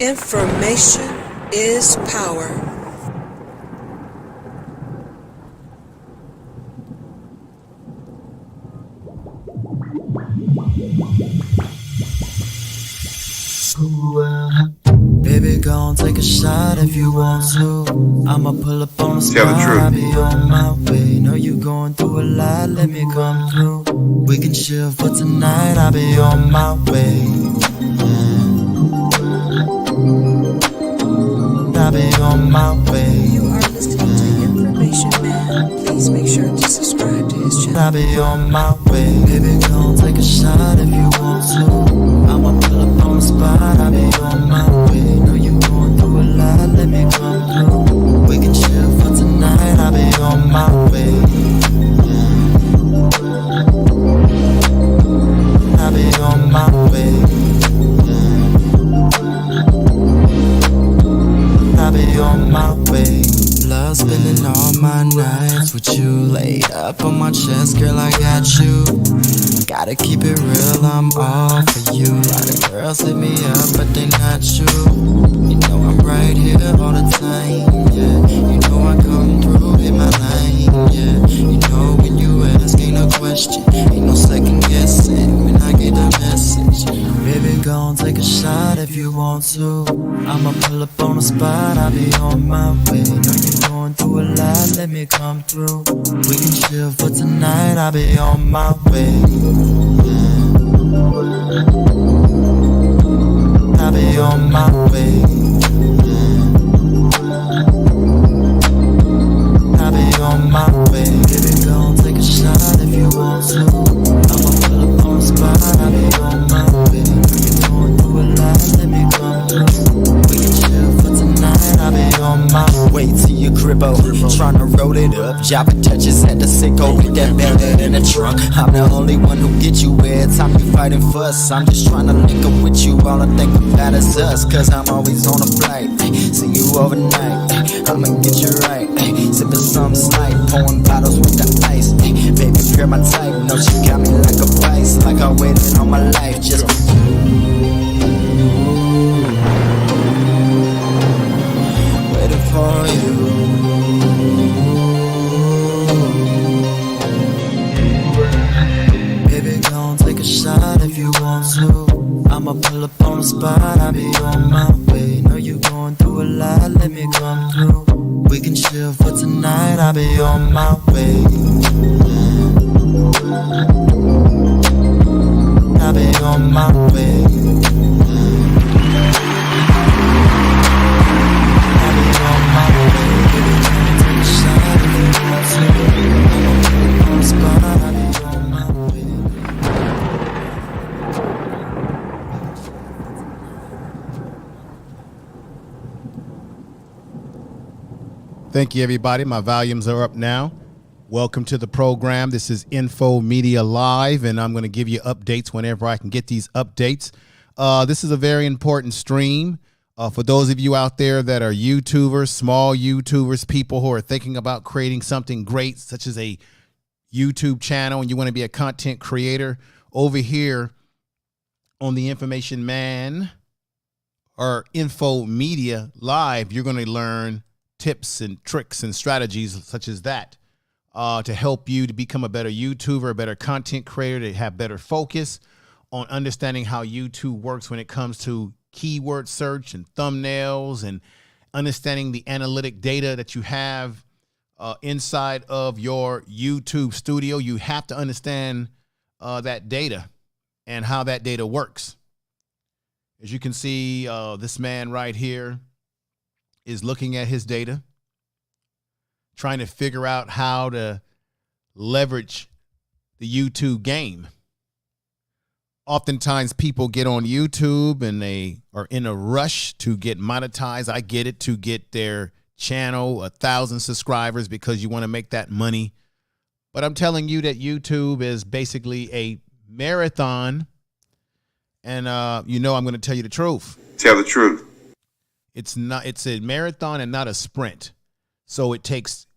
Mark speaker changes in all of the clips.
Speaker 1: Information is power.
Speaker 2: Baby, gon' take a shot if you want to. I'ma pull up on the spot, I'll be on my way. Know you going through a lot, let me come through. We can chill for tonight, I'll be on my way. I'll be on my way.
Speaker 1: You are listening to Information Man. Please make sure to subscribe to his channel.
Speaker 2: I'll be on my way. Baby, gon' take a shot if you want to. I'ma pull up on the spot, I'll be on my way. Know you going through a lot, let me come through. We can chill for tonight, I'll be on my way. I'll be on my way. I'll be on my way. Love spending all my nights with you. Laid up on my chest, girl, I got you. Gotta keep it real, I'm all for you. A lot of girls hit me up, but they not you. You know I'm right here all the time, yeah. You know I come through, hit my line, yeah. You know when you ask, ain't no question. Ain't no second guessing when I get the message. Baby, gon' take a shot if you want to. I'ma pull up on the spot, I'll be on my way. Know you going through a lot, let me come through. We can chill for tonight, I'll be on my way. I'll be on my way. I'll be on my way. Baby, gon' take a shot if you want to. I'ma pull up on the spot, I'll be on my way. You going through a lot, let me come through. We can chill for tonight, I'll be on my way to your cribbo. Tryna roll it up, dropping touches at the sicko with that belly in the trunk. I'm the only one who get you every time you fighting fuss. I'm just tryna link up with you, all I think about is us. Cause I'm always on a flight, see you overnight. I'ma get you right, sipping some slight, pouring bottles with the ice. Baby, pure my type, no, she got me like a vice. Like I waited all my life just for you. Waiting for you. Baby, gon' take a shot if you want to. I'ma pull up on the spot, I'll be on my way. Know you going through a lot, let me come through. We can chill for tonight, I'll be on my way. I'll be on my way. I'll be on my way. Baby, take a shot if you want to. I'ma pull up on the spot, I'll be on my way.
Speaker 3: Thank you, everybody. My volumes are up now. Welcome to the program. This is Info Media Live, and I'm going to give you updates whenever I can get these updates. This is a very important stream for those of you out there that are YouTubers, small YouTubers, people who are thinking about creating something great, such as a YouTube channel, and you want to be a content creator. Over here on the Information Man or Info Media Live, you're going to learn tips and tricks and strategies such as that to help you to become a better YouTuber, a better content creator, to have better focus on understanding how YouTube works when it comes to keyword search and thumbnails, and understanding the analytic data that you have inside of your YouTube studio. You have to understand that data and how that data works. As you can see, this man right here is looking at his data, trying to figure out how to leverage the YouTube game. Oftentimes people get on YouTube and they are in a rush to get monetized. I get it, to get their channel 1,000 subscribers because you want to make that money. But I'm telling you that YouTube is basically a marathon. And you know I'm going to tell you the truth.
Speaker 4: Tell the truth.
Speaker 3: It's not. It's a marathon and not a sprint. So it takes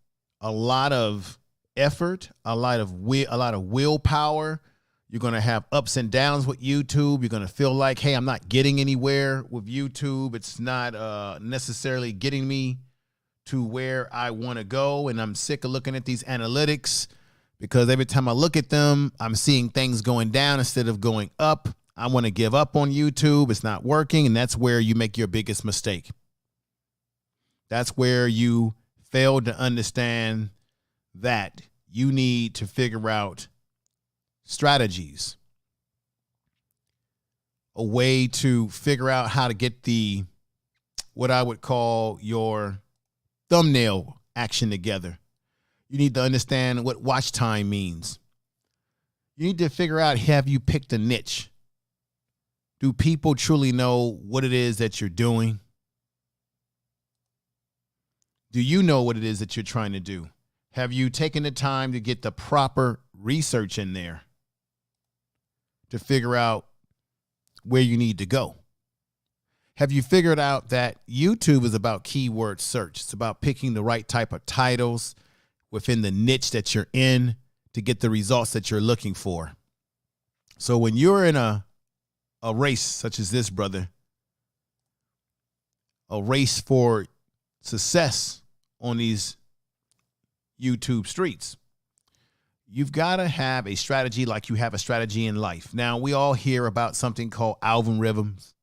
Speaker 3: a lot of effort, a lot of willpower. You're going to have ups and downs with YouTube. You're going to feel like, hey, I'm not getting anywhere with YouTube. It's not necessarily getting me to where I want to go. And I'm sick of looking at these analytics because every time I look at them, I'm seeing things going down instead of going up. I want to give up on YouTube. It's not working. And that's where you make your biggest mistake. That's where you fail to understand that you need to figure out strategies, a way to figure out how to get the, what I would call your thumbnail action together. You need to understand what watch time means. You need to figure out, have you picked a niche? Do people truly know what it is that you're doing? Do you know what it is that you're trying to do? Have you taken the time to get the proper research in there to figure out where you need to go? Have you figured out that YouTube is about keyword search? It's about picking the right type of titles within the niche that you're in to get the results that you're looking for. So when you're in a race such as this, brother, a race for success on these YouTube streets, you've got to have a strategy like you have a strategy in life. Now, we all hear about something called algorithms,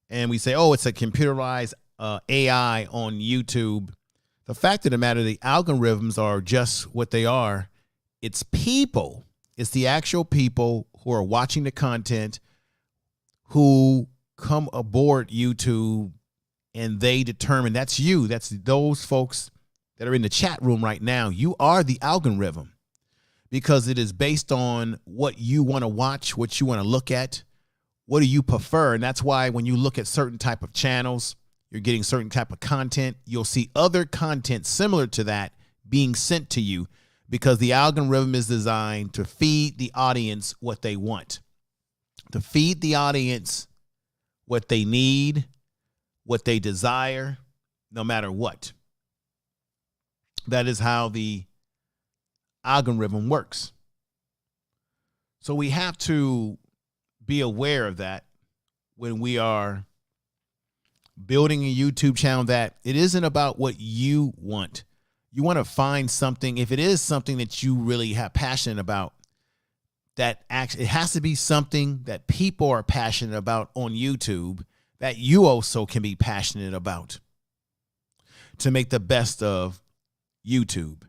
Speaker 3: and we say, oh, it's a computerized AI on YouTube. The fact of the matter, the algorithms are just what they are. It's people. It's the actual people who are watching the content, who come aboard YouTube, and they determine, that's you. That's those folks that are in the chat room right now. You are the algorithm, because it is based on what you want to watch, what you want to look at, what do you prefer. And that's why when you look at certain type of channels, you're getting certain type of content. You'll see other content similar to that being sent to you, because the algorithm is designed to feed the audience what they want, to feed the audience what they need, what they desire, no matter what. That is how the algorithm works. So we have to be aware of that when we are building a YouTube channel, that it isn't about what you want. You want to find something, if it is something that you really have passionate about, that actually, it has to be something that people are passionate about on YouTube, that you also can be passionate about, to make the best of YouTube.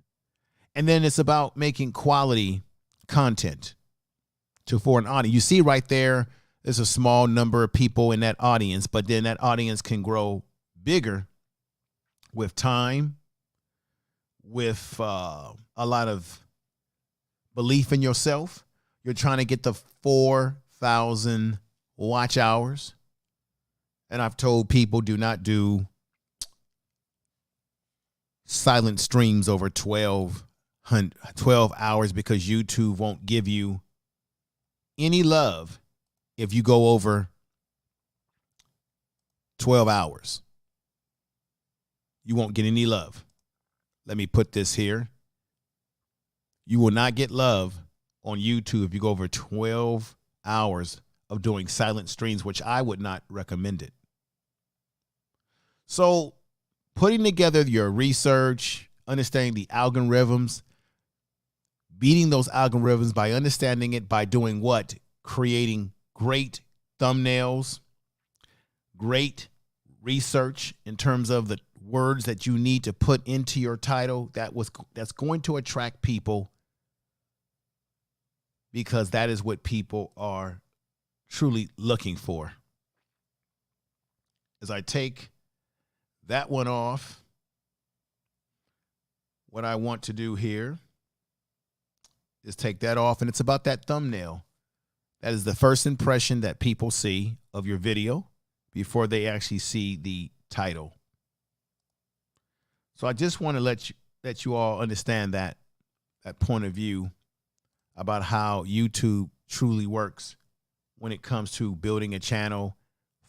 Speaker 3: And then it's about making quality content for an audience. You see right there, there's a small number of people in that audience, but then that audience can grow bigger with time, with a lot of belief in yourself. You're trying to get the 4,000 watch hours. And I've told people, do not do silent streams over 12 hours, because YouTube won't give you any love if you go over 12 hours. You won't get any love. Let me put this here. You will not get love on YouTube if you go over 12 hours of doing silent streams, which I would not recommend it. So putting together your research, understanding the algorithms, beating those algorithms by understanding it, by doing what? Creating great thumbnails, great research in terms of the words that you need to put into your title, that's going to attract people, because that is what people are truly looking for. As I take that one off, what I want to do here is take that off, and it's about that thumbnail. That is the first impression that people see of your video before they actually see the title. So I just want to let you all understand that point of view about how YouTube truly works when it comes to building a channel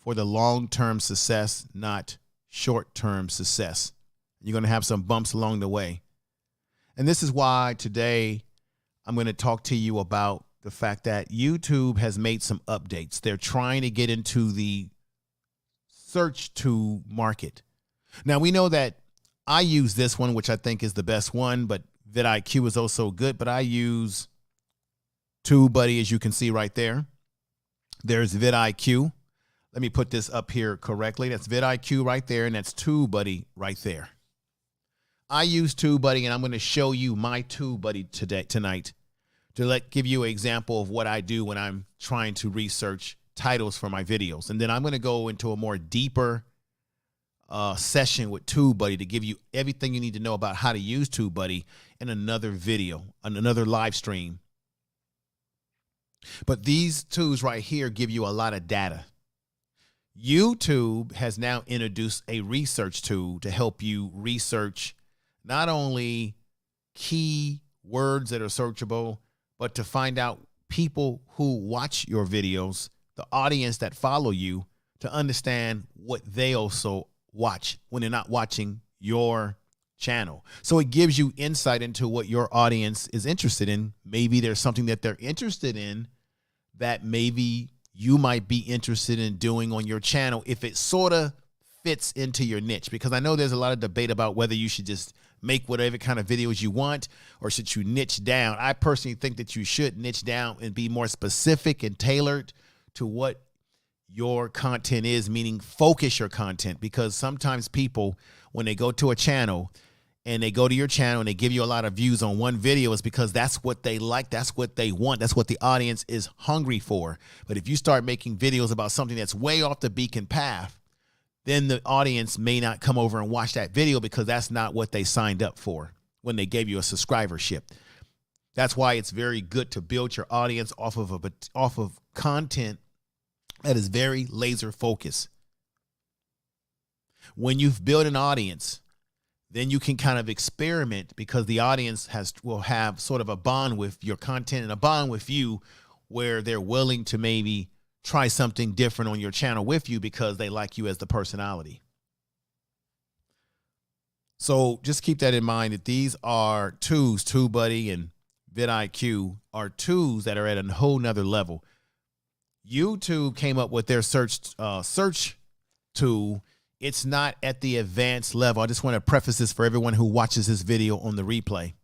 Speaker 3: for the long-term success, not short-term success. You're going to have some bumps along the way. And this is why today I'm going to talk to you about the fact that YouTube has made some updates. They're trying to get into the search to market. Now, we know that I use this one, which I think is the best one, but vidIQ is also good, but I use TubeBuddy, as you can see right there. There's vidIQ. Let me put this up here correctly. That's vidIQ right there, and that's TubeBuddy right there. I use TubeBuddy, and I'm going to show you my TubeBuddy tonight to give you an example of what I do when I'm trying to research titles for my videos. And then I'm going to go into a more deeper session with TubeBuddy to give you everything you need to know about how to use TubeBuddy in another video, another live stream. But these tools right here give you a lot of data. YouTube has now introduced a research tool to help you research not only key words that are searchable, but to find out people who watch your videos, the audience that follow you, to understand what they also watch when they're not watching your channel. So it gives you insight into what your audience is interested in. Maybe there's something that they're interested in that maybe you might be interested in doing on your channel if it sort of fits into your niche. Because I know there's a lot of debate about whether you should just make whatever kind of videos you want or should you niche down. I personally think that you should niche down and be more specific and tailored to what your content is, meaning focus your content. Because sometimes people, when they go to a channel and they go to your channel and they give you a lot of views on one video, is because that's what they like, that's what they want, that's what the audience is hungry for. But if you start making videos about something that's way off the beacon path, then the audience may not come over and watch that video because that's not what they signed up for when they gave you a subscribership. That's why it's very good to build your audience off of content that is very laser focused. When you've built an audience, then you can kind of experiment, because the audience will have sort of a bond with your content and a bond with you, where they're willing to maybe try something different on your channel with you because they like you as the personality. So just keep that in mind, that these are tools. TubeBuddy and vidIQ are tools that are at a whole nother level. YouTube came up with their search tool. It's not at the advanced level. I just want to preface this for everyone who watches this video on the replay.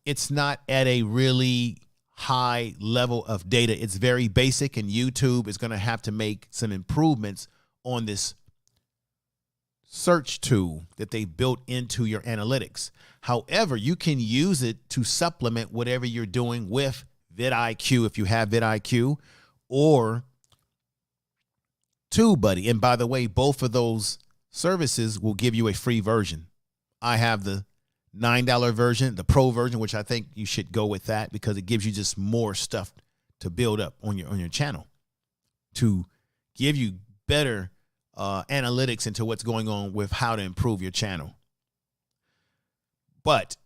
Speaker 3: It's not at a really high level of data. It's very basic, and YouTube is going to have to make some improvements on this search tool that they built into your analytics. However, you can use it to supplement whatever you're doing with vidIQ, if you have vidIQ, or TubeBuddy. And by the way, both of those services will give you a free version. I have the $9 version, the pro version, which I think you should go with that because it gives you just more stuff to build up on your channel to give you better analytics into what's going on with how to improve your channel. But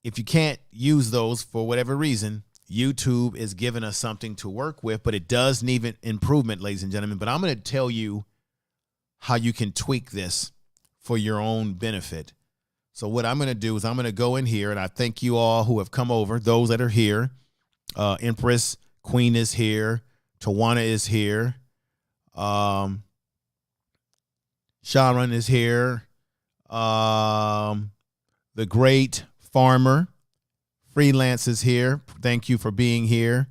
Speaker 3: if you can't use those for whatever reason, YouTube is giving us something to work with, but it does need an improvement, ladies and gentlemen. But I'm going to tell you how you can tweak this for your own benefit. So what I'm going to do is I'm going to go in here, and I thank you all who have come over, those that are here. Empress Queen is here. Tawana is here. Sharon is here. The Great Farmer Freelance is here. Thank you for being here.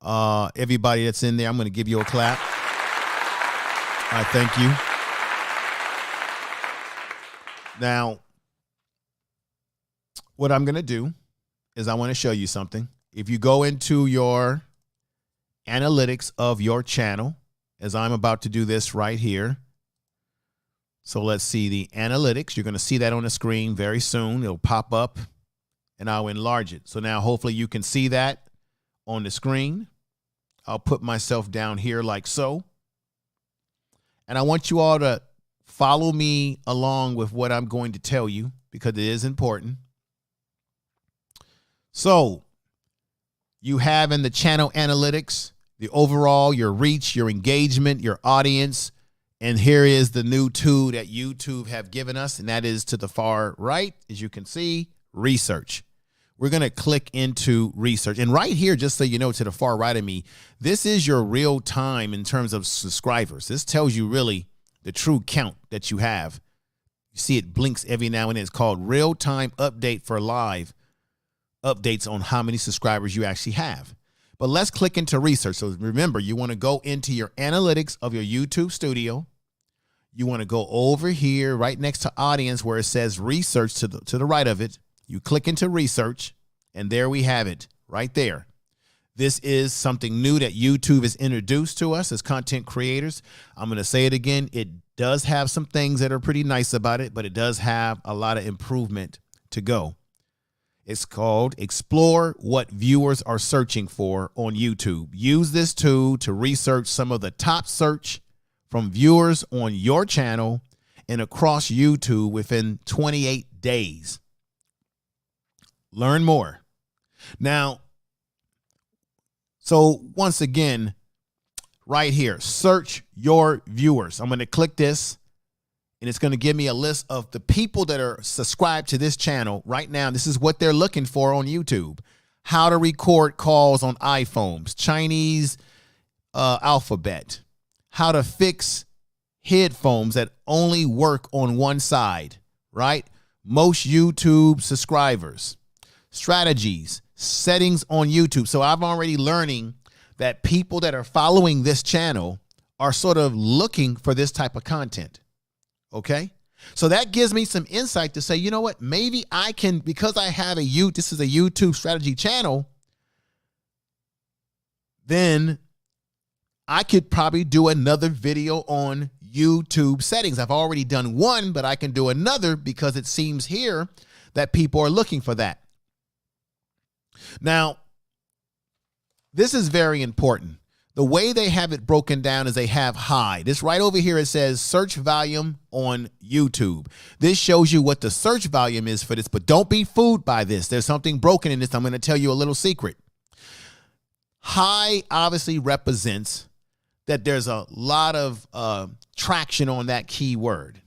Speaker 3: Everybody that's in there, I'm going to give you a clap. I thank you. Now, what I'm going to do is I want to show you something. If you go into your analytics of your channel, as I'm about to do this right here. So let's see the analytics. You're going to see that on the screen very soon. It'll pop up and I'll enlarge it. So now hopefully you can see that on the screen. I'll put myself down here like so. And I want you all to follow me along with what I'm going to tell you because it is important. So you have in the channel analytics, the overall, your reach, your engagement, your audience. And here is the new tool that YouTube have given us. And that is to the far right, as you can see, research. we're going to click into research. And right here, just so you know, to the far right of me, this is your real time in terms of subscribers. This tells you really the true count that you have. You see it blinks every now and then. It's called real time update for live updates on how many subscribers you actually have. But let's click into research. So remember, you want to go into your analytics of your YouTube studio. You want to go over here right next to audience where it says research to the right of it. You click into research, and there we have it right there. This is something new that YouTube has introduced to us as content creators. I'm going to say it again. It does have some things that are pretty nice about it, but it does have a lot of improvement to go. It's called Explore What Viewers Are Searching For on YouTube. Use this tool to research some of the top search from viewers on your channel and across YouTube within 28 days. Learn more. Now, so once again, right here, search your viewers. I'm going to click this, and it's going to give me a list of the people that are subscribed to this channel right now. This is what they're looking for on YouTube. How to record calls on iPhones, Chinese alphabet, how to fix headphones that only work on one side, right? Most YouTube subscribers, strategies, settings on YouTube. So I'm already learning that people that are following this channel are sort of looking for this type of content. Okay. So that gives me some insight to say, you know what, maybe I can, because I have this is a YouTube strategy channel, then I could probably do another video on YouTube settings. I've already done one, but I can do another because it seems here that people are looking for that. Now, this is very important. The way they have it broken down is they have high. This right over here, it says search volume on YouTube. This shows you what the search volume is for this, but don't be fooled by this. There's something broken in this. I'm going to tell you a little secret. High obviously represents that there's a lot of traction on that keyword.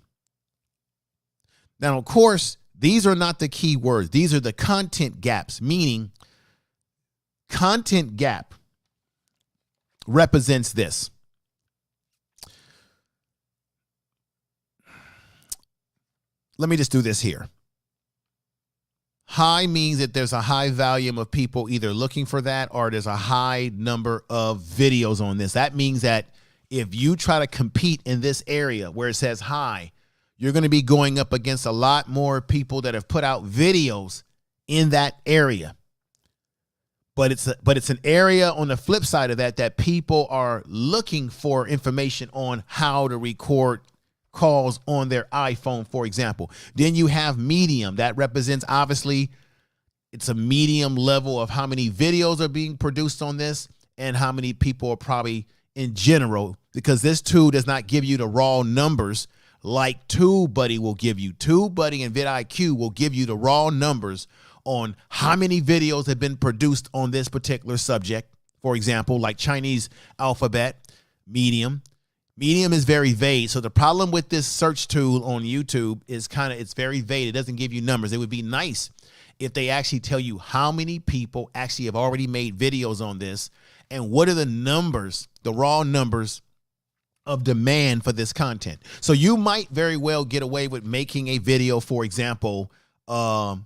Speaker 3: Now, of course, these are not the keywords. These are the content gaps, meaning content gap represents this. Let me just do this here. High means that there's a high volume of people either looking for that or there's a high number of videos on this. That means that if you try to compete in this area where it says high, you're going to be going up against a lot more people that have put out videos in that area. But it's an area on the flip side of that people are looking for information on how to record calls on their iPhone, for example. Then you have medium. That represents, obviously, it's a medium level of how many videos are being produced on this and how many people are probably in general, because this tool does not give you the raw numbers like TubeBuddy will give you. TubeBuddy and vidIQ will give you the raw numbers on how many videos have been produced on this particular subject. For example, like Chinese alphabet, medium. Medium is very vague. So the problem with this search tool on YouTube is it's very vague. It doesn't give you numbers. It would be nice if they actually tell you how many people actually have already made videos on this and what are the numbers, the raw numbers of demand for this content. So you might very well get away with making a video, for example, for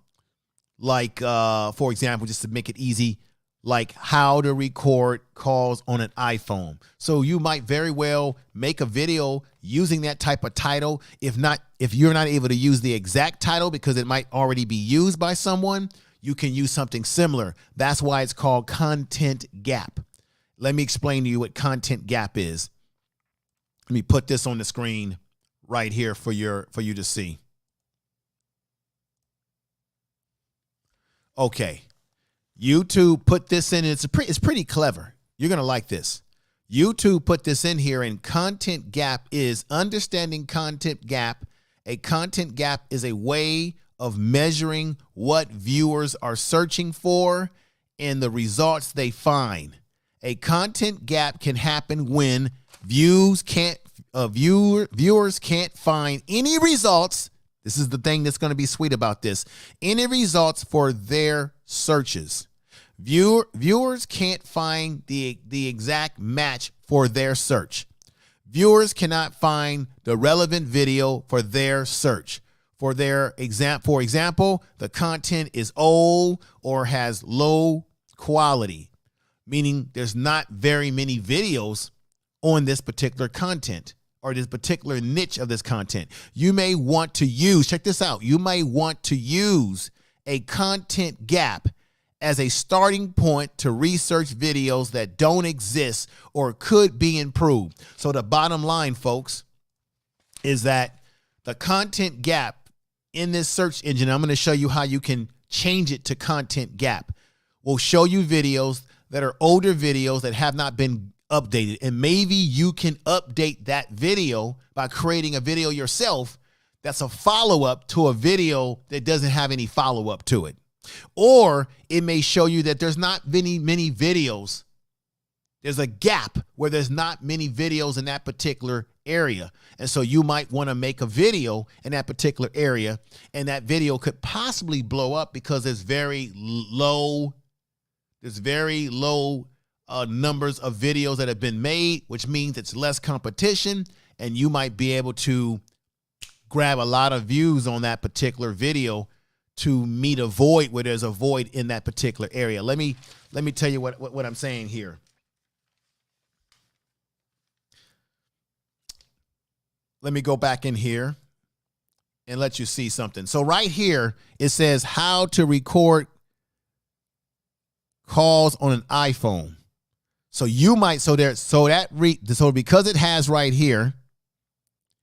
Speaker 3: example, just to make it easy, like how to record calls on an iPhone. So you might very well make a video using that type of title. If you're not able to use the exact title because it might already be used by someone, you can use something similar. That's why it's called content gap. Let me explain to you what content gap is. Let me put this on the screen right here for you to see. Okay, YouTube put this in. It's pretty clever. You're going to like this. YouTube put this in here, and content gap is understanding content gap. A content gap is a way of measuring what viewers are searching for and the results they find. A content gap can happen when viewers can't find any results. This is the thing that's going to be sweet about this. Any results for their searches. Viewers can't find the exact match for their search. Viewers cannot find the relevant video for their search. For example, the content is old or has low quality, meaning there's not very many videos on this particular content or this particular niche of this content. You may want to use, check this out, you may want to use a content gap as a starting point to research videos that don't exist or could be improved. So the bottom line, folks, is that the content gap in this search engine, I'm going to show you how you can change it to content gap. We'll show you videos that are older videos that have not been updated. And maybe you can update that video by creating a video yourself that's a follow-up to a video that doesn't have any follow-up to it. Or it may show you that there's not many videos. There's a gap where there's not many videos in that particular area. And so you might want to make a video in that particular area, and that video could possibly blow up because there's very low numbers of videos that have been made, which means it's less competition, and you might be able to grab a lot of views on that particular video to meet a void where there's a void in that particular area. Let me tell you what I'm saying here. Let me go back in here and let you see something. So right here, it says how to record calls on an iPhone. So you might, so because it has right here,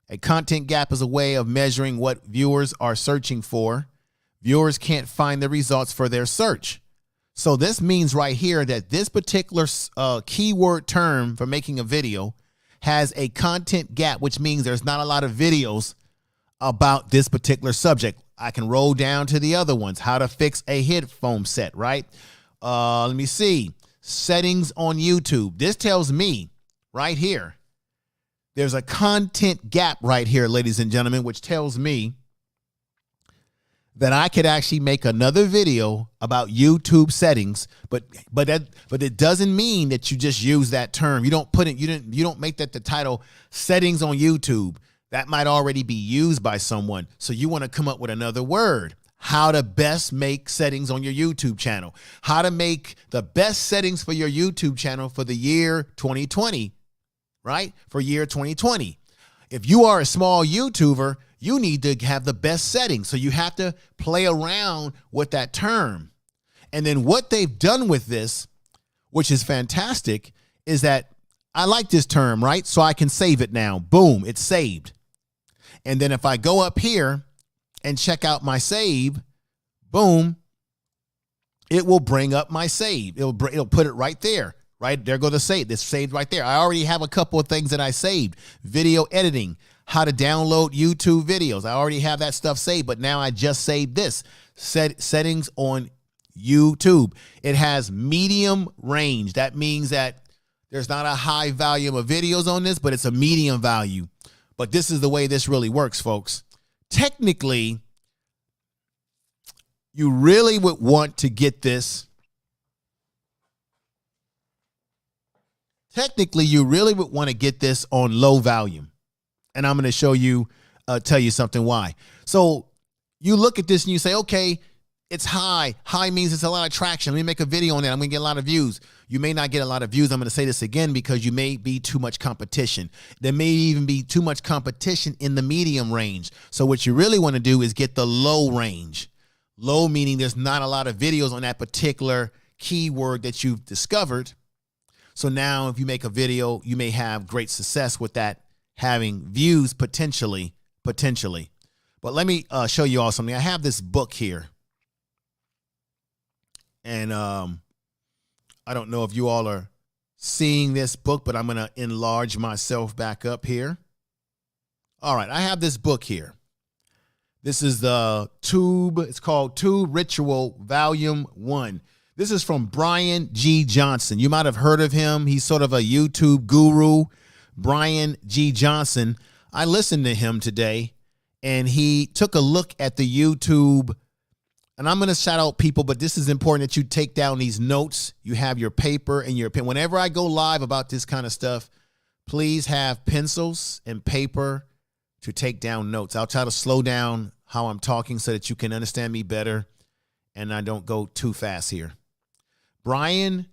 Speaker 3: a content gap is a way of measuring what viewers are searching for. Viewers can't find the results for their search. So this means right here that this particular keyword term for making a video has a content gap, which means there's not a lot of videos about this particular subject. I can roll down to the other ones. How to fix a headphone set, right? Let me see. Settings on YouTube. This tells me right here, there's a content gap right here, ladies and gentlemen, which tells me that I could actually make another video about YouTube settings, but it doesn't mean that you just use that term. You don't make that the title, settings on YouTube. That might already be used by someone. So you want to come up with another word. How to best make settings on your YouTube channel. How to make the best settings for your YouTube channel for the year 2020, right? For year 2020. If you are a small YouTuber, you need to have the best settings. So you have to play around with that term. And then what they've done with this, which is fantastic, is that I like this term, right? So I can save it now. Boom, it's saved. And then if I go up here and check out my save, boom, it will bring up my save. It'll put it right there. Right there go the save. This saved right there. I already have a couple of things that I saved. Video editing, how to download YouTube videos. I already have that stuff saved, but now I just saved this. Settings on YouTube. It has medium range. That means that there's not a high volume of videos on this, but it's a medium value. But this is the way this really works, folks. Technically, you really would want to get this. Technically, you really would want to get this on low volume. And I'm going to show you, tell you something why. So you look at this and you say, okay, it's high. High means it's a lot of traction. Let me make a video on that. I'm going to get a lot of views. You may not get a lot of views. I'm going to say this again because you may be too much competition. There may even be too much competition in the medium range. So what you really want to do is get the low range. Low meaning there's not a lot of videos on that particular keyword that you've discovered. So now if you make a video, you may have great success with that, having views potentially. But let me show you all something. I have this book here. And I don't know if you all are seeing this book, but I'm going to enlarge myself back up here. All right, I have this book here. This is the Tube. It's called Tube Ritual Volume 1. This is from Brian G. Johnson. You might have heard of him. He's sort of a YouTube guru. Brian G. Johnson. I listened to him today, and he took a look at the YouTube. And I'm going to shout out people, but this is important that you take down these notes. You have your paper and your pen. Whenever I go live about this kind of stuff, please have pencils and paper to take down notes. I'll try to slow down how I'm talking so that you can understand me better and I don't go too fast here. Brian,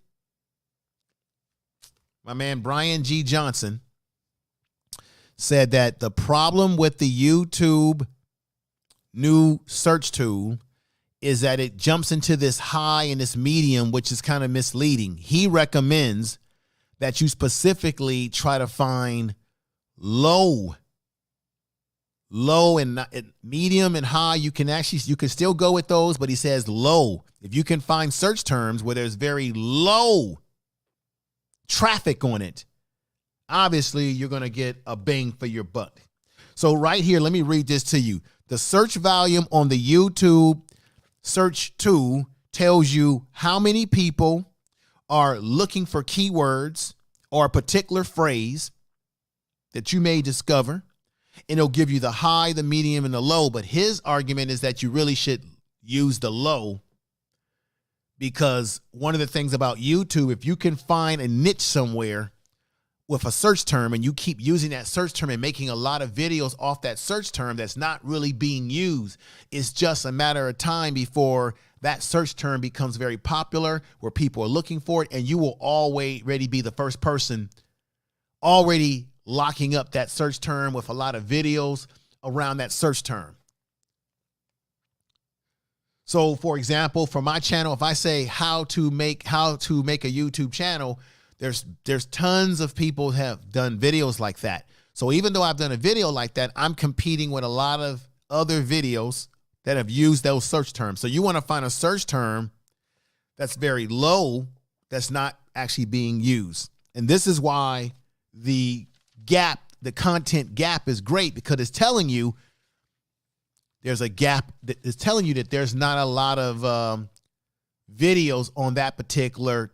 Speaker 3: my man Brian G. Johnson, said that the problem with the YouTube new search tool is that it jumps into this high and this medium, which is kind of misleading. He recommends that you specifically try to find low and medium and high. You can still go with those, but he says low. If you can find search terms where there's very low traffic on it, obviously you're going to get a bang for your buck. So right here, let me read this to you. The search volume on the YouTube search tool tells you how many people are looking for keywords or a particular phrase that you may discover, and it'll give you the high, the medium, and the low. But his argument is that you really should use the low, because one of the things about YouTube, if you can find a niche somewhere with a search term and you keep using that search term and making a lot of videos off that search term that's not really being used, it's just a matter of time before that search term becomes very popular where people are looking for it, and you will already be the first person already locking up that search term with a lot of videos around that search term. So for example, for my channel, if I say how to make a YouTube channel, there's tons of people have done videos like that. So even though I've done a video like that, I'm competing with a lot of other videos that have used those search terms. So you want to find a search term that's very low, that's not actually being used. And this is why the content gap is great, because it's telling you there's a gap that is telling you that there's not a lot of videos on that particular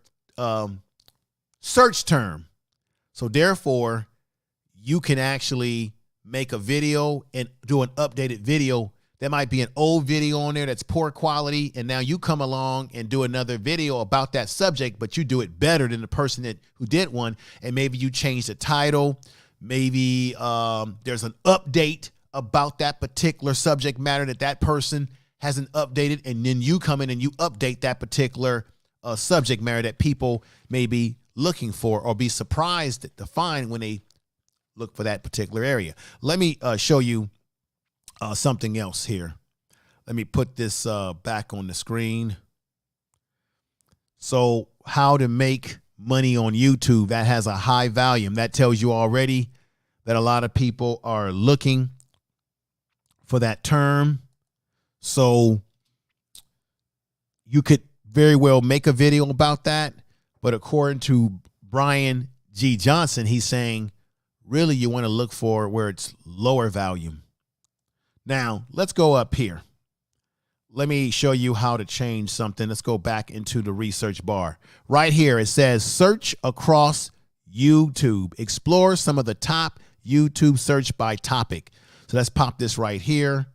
Speaker 3: search term. So therefore, you can actually make a video and do an updated video. There might be an old video on there that's poor quality, and now you come along and do another video about that subject, but you do it better than the person who did one, and maybe you change the title. Maybe there's an update about that particular subject matter that person hasn't updated, and then you come in and you update that particular subject matter that people may be looking for or be surprised to find when they look for that particular area. Let me show you something else here. Let me put this back on the screen. So how to make money on YouTube that has a high volume. That tells you already that a lot of people are looking for that term. So you could very well make a video about that. But according to Brian G. Johnson, he's saying really you want to look for where it's lower volume. Now, let's go up here. Let me show you how to change something. Let's go back into the research bar. Right here, it says search across YouTube. Explore some of the top YouTube search by topic. So let's pop this right here.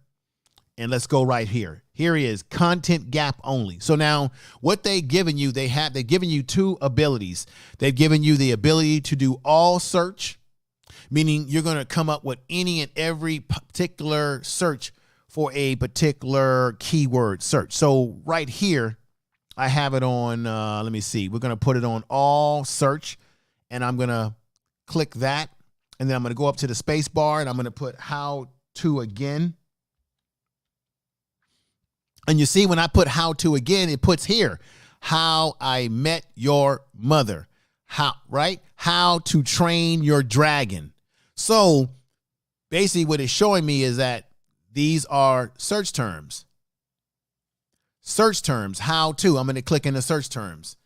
Speaker 3: And let's go right here. Here he is, content gap only. So now what they've given you, they've given you two abilities. They've given you the ability to do all search, meaning you're going to come up with any and every particular search for a particular keyword search. So right here, I have it on, let me see. We're going to put it on all search, and I'm going to click that. And then I'm going to go up to the space bar, and I'm going to put how to again. And you see, when I put how to again, it puts here, how I met your mother, how to train your dragon. So basically what it's showing me is that these are search terms. Search terms, how to. I'm going to click into search terms,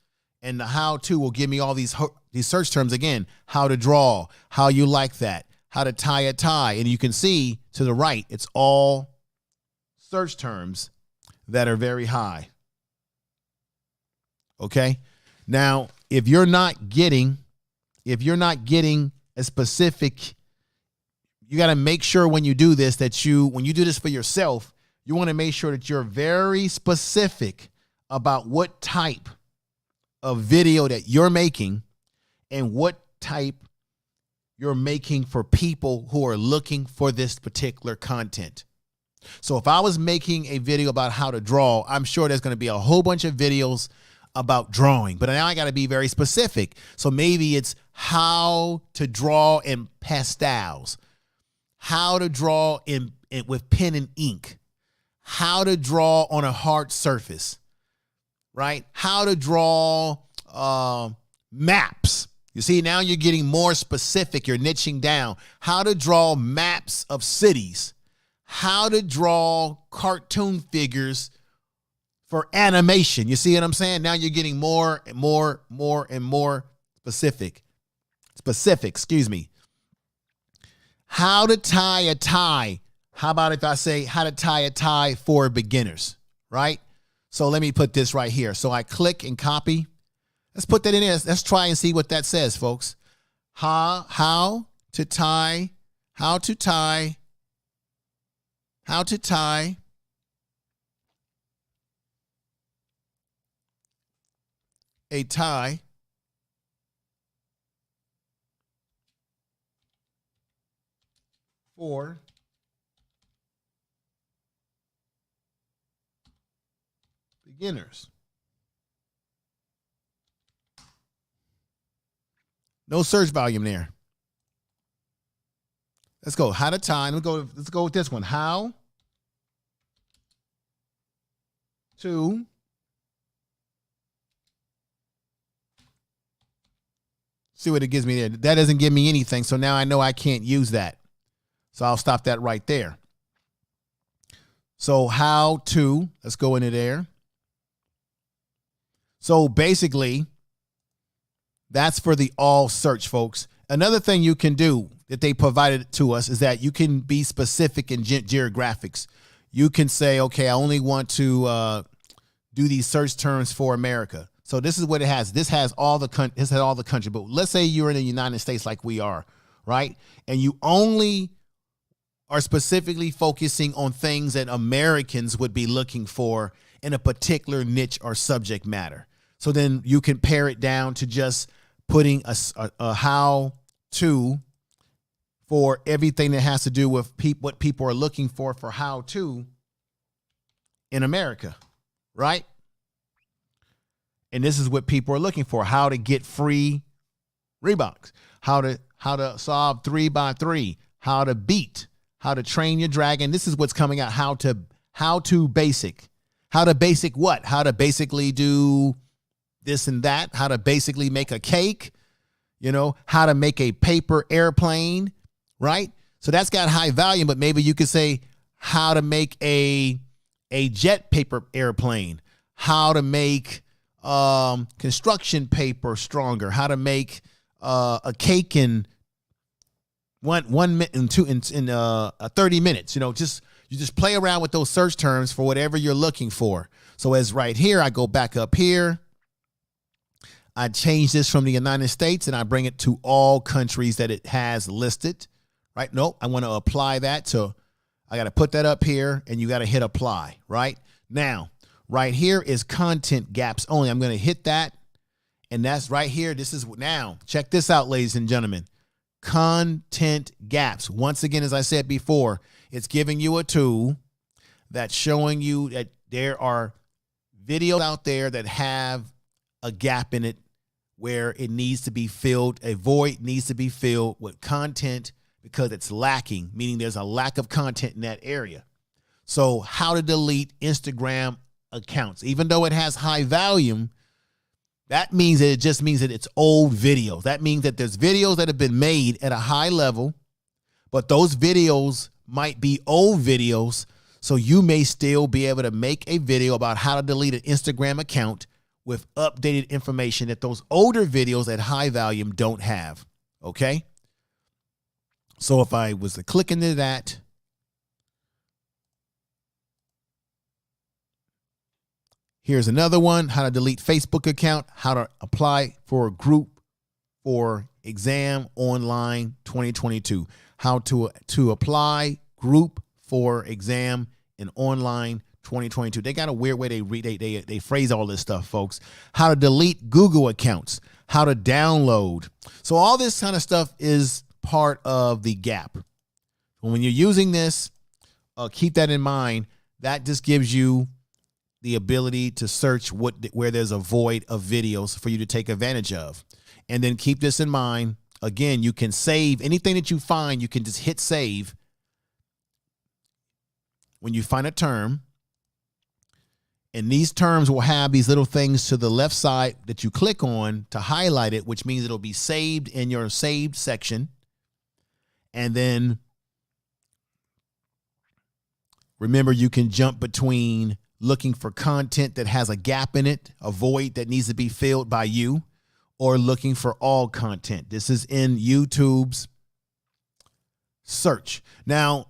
Speaker 3: and the how to will give me all these search terms again. How to draw, how you like that, how to tie a tie. And you can see to the right, it's all search terms that are very high. Okay. Now, if you're not getting a specific you got to make sure when you do this that when you do this for yourself, you want to make sure that you're very specific about what type of video that you're making and what type you're making for people who are looking for this particular content. So if I was making a video about how to draw, I'm sure there's going to be a whole bunch of videos about drawing, but now I got to be very specific. So maybe it's how to draw in pastels, how to draw with pen and ink, how to draw on a hard surface, right? How to draw maps. You see, now you're getting more specific. You're niching down. How to draw maps of cities. How to draw cartoon figures for animation. You see what I'm saying? Now you're getting more and more and more specific. Excuse me. How to tie a tie. How about if I say how to tie a tie for beginners, right? So let me put this right here. So I click and copy. Let's put that in there. Let's try and see what that says, folks. How to tie a tie for beginners. No search volume there. Let's go. How to tie. Let's go with this one. How to see what it gives me there. That doesn't give me anything. So now I know I can't use that. So I'll stop that right there. So how to, let's go into there. So basically, that's for the all search, folks. Another thing you can do that they provided to us is that you can be specific in geographics. You can say, okay, I only want to do these search terms for America. So this is what it has. This has all the country. But let's say you're in the United States like we are, right? And you only are specifically focusing on things that Americans would be looking for in a particular niche or subject matter. So then you can pare it down to just putting a how to for everything that has to do with what people are looking for how to in America, right? And this is what people are looking for: how to get free Reeboks, how to solve 3x3, how to beat, how to train your dragon. This is what's coming out. How to basic what? How to basically do this and that, how to basically make a cake, how to make a paper airplane, right? So that's got high volume, but maybe you could say how to make a jet paper airplane, how to make construction paper stronger, how to make a cake in 1 minute in 30 minutes. You just play around with those search terms for whatever you're looking for. So as right here, I go back up here. I change this from the United States and I bring it to all countries that it has listed, right? Nope, I want to apply that. So I got to put that up here and you got to hit apply, right? Now, right here is content gaps only. I'm going to hit that. And that's right here. This is now, check this out, ladies and gentlemen. Content gaps. Once again, as I said before, it's giving you a tool that's showing you that there are videos out there that have a gap in it where it needs to be filled. A void needs to be filled with content because it's lacking, meaning there's a lack of content in that area. So how to delete Instagram accounts, even though it has high volume, that means that it just means that it's old videos. That means that there's videos that have been made at a high level, but those videos might be old videos. So you may still be able to make a video about how to delete an Instagram account with updated information that those older videos at high volume don't have. Okay. So if I was to click into that, here's another one: how to delete Facebook account, how to apply for a group for Exam Online 2022. How to apply group for exam in online 2022. They got a weird way they phrase all this stuff, folks. How to delete Google accounts, how to download. So all this kind of stuff is part of the gap. When you're using this, keep that in mind. That just gives you the ability to search where there's a void of videos for you to take advantage of. And then keep this in mind. Again, you can save anything that you find. You can just hit save when you find a term. And these terms will have these little things to the left side that you click on to highlight it, which means it'll be saved in your saved section. And then remember, you can jump between looking for content that has a gap in it, a void that needs to be filled by you, or looking for all content. This is in YouTube's search. Now,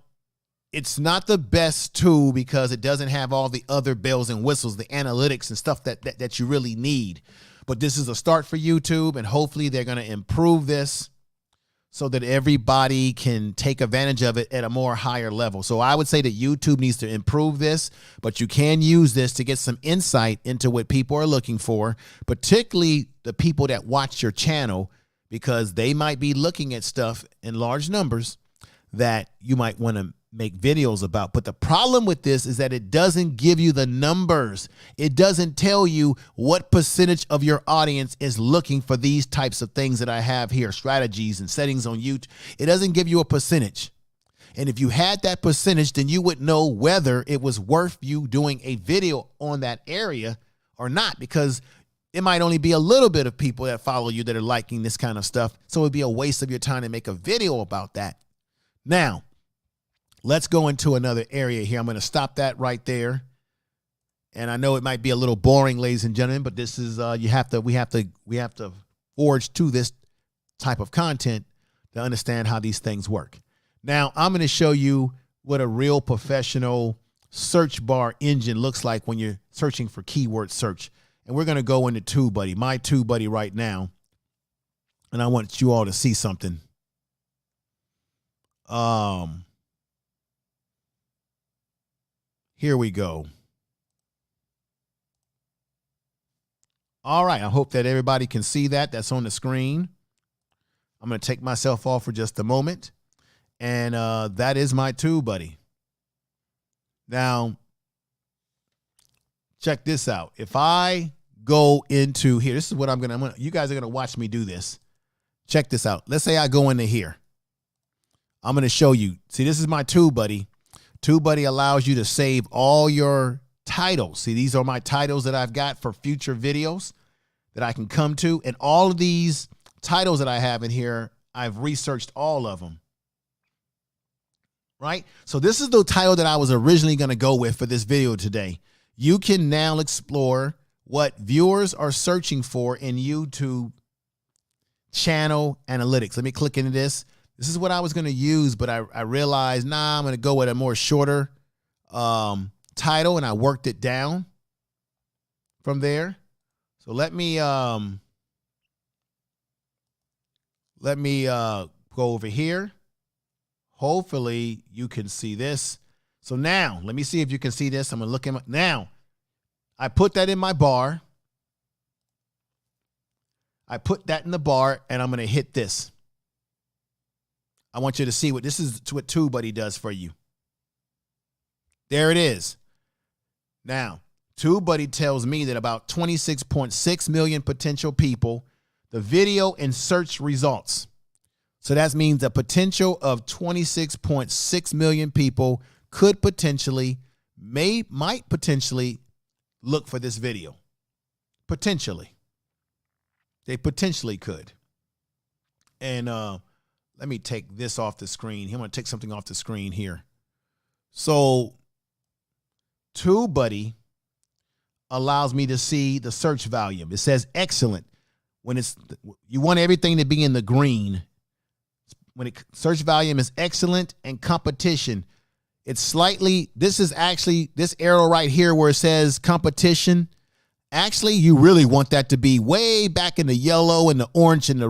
Speaker 3: it's not the best tool because it doesn't have all the other bells and whistles, the analytics and stuff that you really need. But this is a start for YouTube, and hopefully they're going to improve this so that everybody can take advantage of it at a more higher level. So I would say that YouTube needs to improve this, but you can use this to get some insight into what people are looking for, particularly the people that watch your channel, because they might be looking at stuff in large numbers that you might want to make videos about. But the problem with this is that it doesn't give you the numbers. It doesn't tell you what percentage of your audience is looking for these types of things that I have here, strategies and settings on YouTube. It doesn't give you a percentage. And if you had that percentage, then you would know whether it was worth you doing a video on that area or not, because it might only be a little bit of people that follow you that are liking this kind of stuff. So it'd be a waste of your time to make a video about that. Now, let's go into another area here. I'm going to stop that right there. And I know it might be a little boring, ladies and gentlemen, but this is we have to forge to this type of content to understand how these things work. Now, I'm going to show you what a real professional search bar engine looks like when you're searching for keyword search. And we're going to go into TubeBuddy, my TubeBuddy right now. And I want you all to see something. Here we go. All right. I hope that everybody can see that. That's on the screen. I'm going to take myself off for just a moment. And that is my TubeBuddy. Now, check this out. If I go into here, this is what you guys are going to watch me do this. Check this out. Let's say I go into here. I'm going to show you. See, this is my TubeBuddy. TubeBuddy allows you to save all your titles. See, these are my titles that I've got for future videos that I can come to. And all of these titles that I have in here, I've researched all of them. Right? So this is the title that I was originally going to go with for this video today. You can now explore what viewers are searching for in YouTube channel analytics. Let me click into this. This is what I was going to use, but I realized, I'm going to go with a more shorter title, and I worked it down from there. So let me go over here. Hopefully you can see this. So now, let me see if you can see this. I'm going to look at now. I put that in my bar. I put that in the bar, and I'm going to hit this. I want you to see what this is, what TubeBuddy does for you. There it is. Now, TubeBuddy tells me that about 26.6 million potential people, the video and search results. So that means a potential of 26.6 million people could potentially, might potentially look for this video. Potentially. They potentially could. And let me take this off the screen. I'm going to take something off the screen here. So TubeBuddy allows me to see the search volume. It says excellent. When you want everything to be in the green. When search volume is excellent and competition, it's slightly, this is actually this arrow right here where it says competition. Actually, you really want that to be way back in the yellow and the orange and the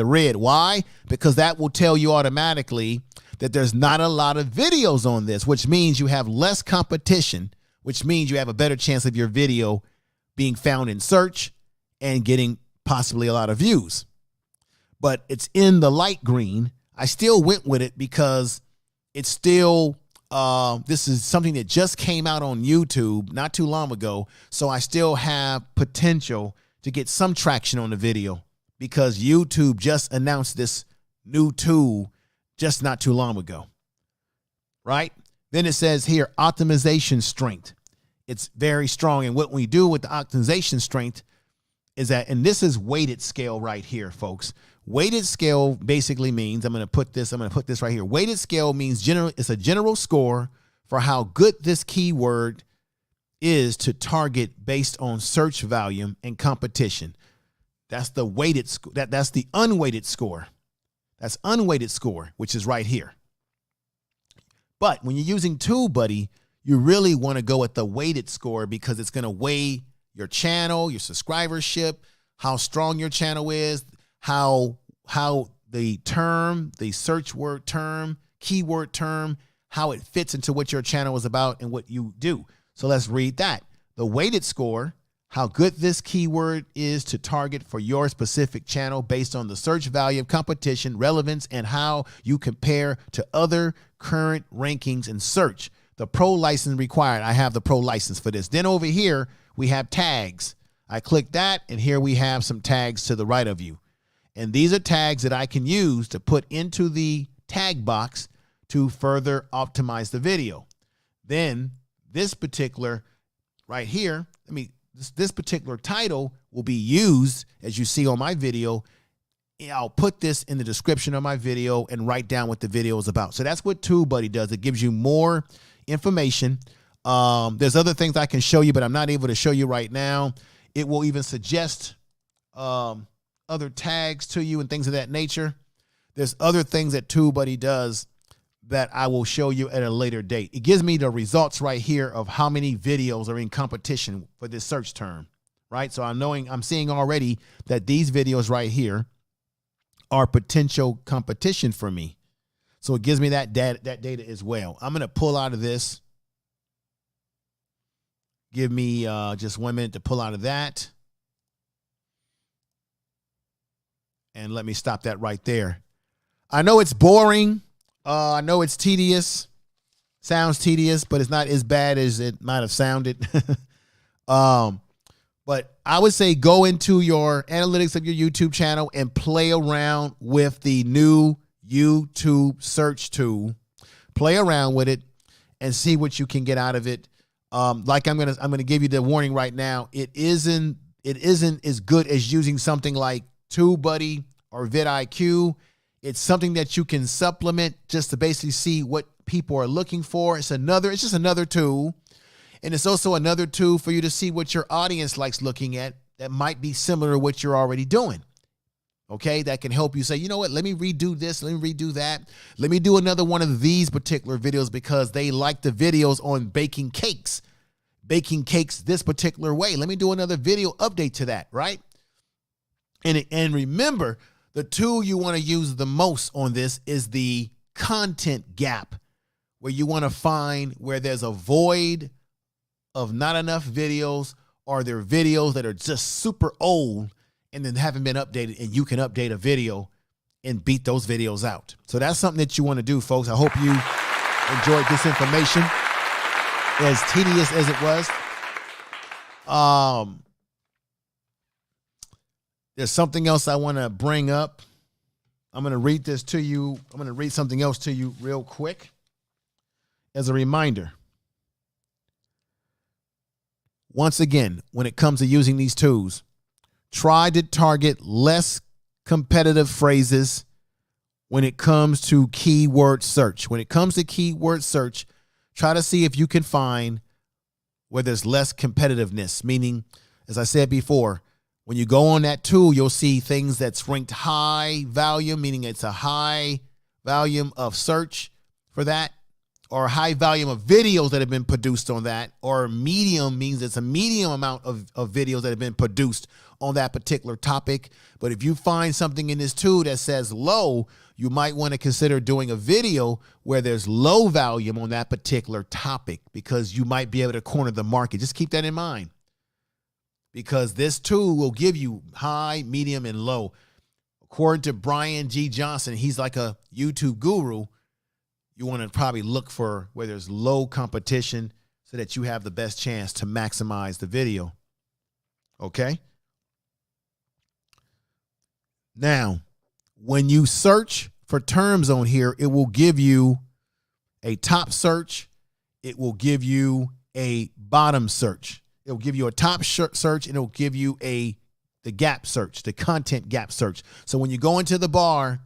Speaker 3: red. Why? Because that will tell you automatically that there's not a lot of videos on this, which means you have less competition, which means you have a better chance of your video being found in search and getting possibly a lot of views. But it's in the light green. I still went with it because it's still, this is something that just came out on YouTube not too long ago. So I still have potential to get some traction on the video because YouTube just announced this new tool just not too long ago, right? Then it says here, optimization strength. It's very strong. And what we do with the optimization strength is that, and this is weighted scale right here, folks. Weighted scale basically means, I'm going to put this right here. Weighted scale means it's a general score for how good this keyword is to target based on search volume and competition. That's the weighted that's the unweighted score. That's unweighted score, which is right here. But when you're using TubeBuddy, you really want to go at the weighted score because it's going to weigh your channel, your subscribership, how strong your channel is, how the term, the search word term, keyword term, how it fits into what your channel is about and what you do. So let's read that. The weighted score, how good this keyword is to target for your specific channel based on the search value of competition, relevance, and how you compare to other current rankings in search. The pro license required. I have the pro license for this. Then over here, we have tags. I click that, and here we have some tags to the right of you. And these are tags that I can use to put into the tag box to further optimize the video. Then this particular right here, this particular title will be used, as you see on my video. I'll put this in the description of my video and write down what the video is about. So that's what TubeBuddy does. It gives you more information. There's other things I can show you, but I'm not able to show you right now. It will even suggest other tags to you and things of that nature. There's other things that TubeBuddy does that I will show you at a later date. It gives me the results right here of how many videos are in competition for this search term, right? So I'm seeing already that these videos right here are potential competition for me. So it gives me that data as well. I'm going to pull out of this. Give me just 1 minute to pull out of that. And let me stop that right there. I know it's boring. I know it's tedious. Sounds tedious, but it's not as bad as it might have sounded. But I would say go into your analytics of your YouTube channel and play around with the new YouTube search tool. Play around with it and see what you can get out of it. Like I'm gonna give you the warning right now. It isn't as good as using something like TubeBuddy or vidIQ. It's something that you can supplement just to basically see what people are looking for. It's just another tool. And it's also another tool for you to see what your audience likes looking at that might be similar to what you're already doing. Okay, that can help you say, you know what, let me redo this, let me redo that. Let me do another one of these particular videos because they like the videos on baking cakes this particular way. Let me do another video update to that, right? And remember, the tool you want to use the most on this is the content gap, where you want to find where there's a void of not enough videos, or there are videos that are just super old and then haven't been updated, and you can update a video and beat those videos out. So that's something that you want to do, folks. I hope you enjoyed this information, as tedious as it was. There's something else I want to bring up. I'm going to read this to you. I'm going to read something else to you real quick as a reminder. Once again, when it comes to using these tools, try to target less competitive phrases when it comes to keyword search. When it comes to keyword search, try to see if you can find where there's less competitiveness, meaning, as I said before, when you go on that tool, you'll see things that's ranked high volume, meaning it's a high volume of search for that, or high volume of videos that have been produced on that, or medium means it's a medium amount of videos that have been produced on that particular topic. But if you find something in this tool that says low, you might want to consider doing a video where there's low volume on that particular topic, because you might be able to corner the market. Just keep that in mind, because this tool will give you high, medium, and low. According to Brian G. Johnson, he's like a YouTube guru. You want to probably look for where there's low competition so that you have the best chance to maximize the video. Okay? Now, when you search for terms on here, it will give you a top search. It will give you a bottom search. It will give you a top search, and it will give you the gap search, the content gap search. So when you go into the bar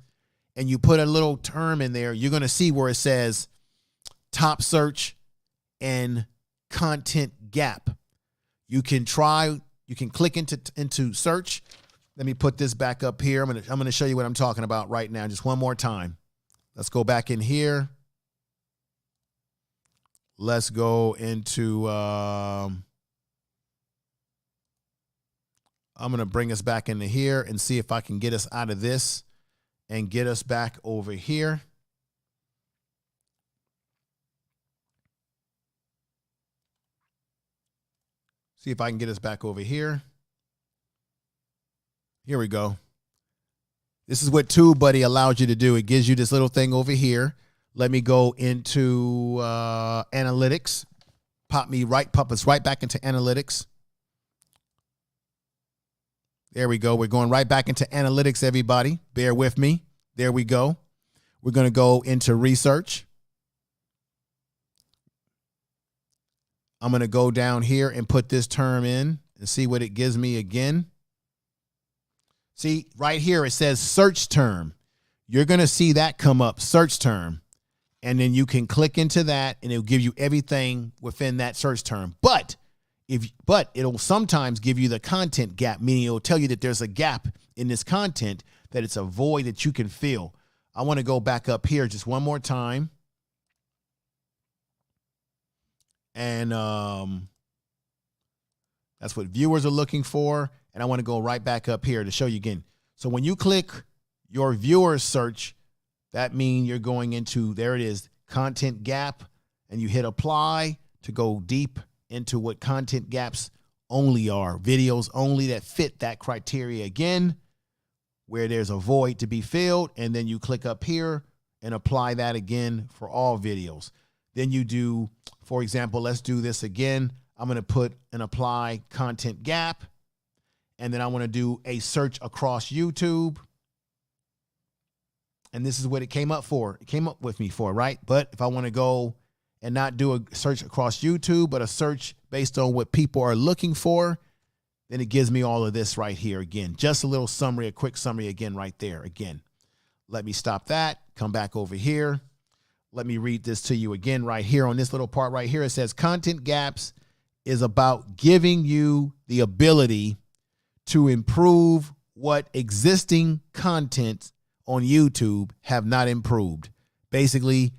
Speaker 3: and you put a little term in there, you're going to see where it says top search and content gap. You can click into search. Let me put this back up here. I'm going to show you what I'm talking about right now. Just one more time. Let's go back in here. Let's go into, I'm going to bring us back into here and see if I can get us out of this and get us back over here. See if I can get us back over here. Here we go. This is what TubeBuddy allows you to do. It gives you this little thing over here. Let me go into analytics. Pop us right back into analytics. There we go. We're going right back into analytics, everybody. Bear with me. There we go. We're going to go into research. I'm going to go down here and put this term in and see what it gives me again. See, right here it says search term. You're going to see that come up, search term. And then you can click into that and it'll give you everything within that search term. But it'll sometimes give you the content gap, meaning it'll tell you that there's a gap in this content, that it's a void that you can fill. I want to go back up here just one more time. And that's what viewers are looking for. And I want to go right back up here to show you again. So when you click your viewers search, that means you're going into, there it is, content gap, and you hit apply to go deep into what content gaps only are. Videos only that fit that criteria again, where there's a void to be filled. And then you click up here and apply that again for all videos. Then you do, for example, let's do this again. I'm going to put and apply content gap. And then I want to do a search across YouTube. And this is what it came up for. It came up with me for, right? But if I want to go and not do a search across YouTube, but a search based on what people are looking for, then it gives me all of this right here again. Just a little summary, a quick summary again right there. Again, let me stop that, come back over here. Let me read this to you again right here on this little part right here. It says content gaps is about giving you the ability to improve what existing content on YouTube have not improved. Basically,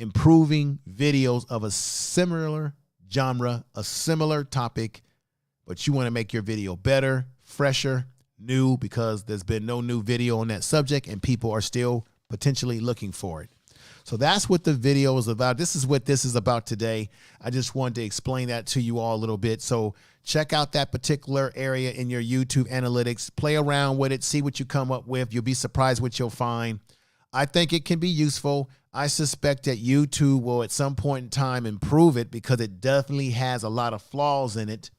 Speaker 3: improving videos of a similar genre, a similar topic, but you want to make your video better, fresher, new, because there's been no new video on that subject and people are still potentially looking for it. So that's what the video is about. This is what this is about today. I just wanted to explain that to you all a little bit. So check out that particular area in your YouTube analytics. Play around with it. See what you come up with. You'll be surprised what you'll find. I think it can be useful. I suspect that YouTube will at some point in time improve it, because it definitely has a lot of flaws in it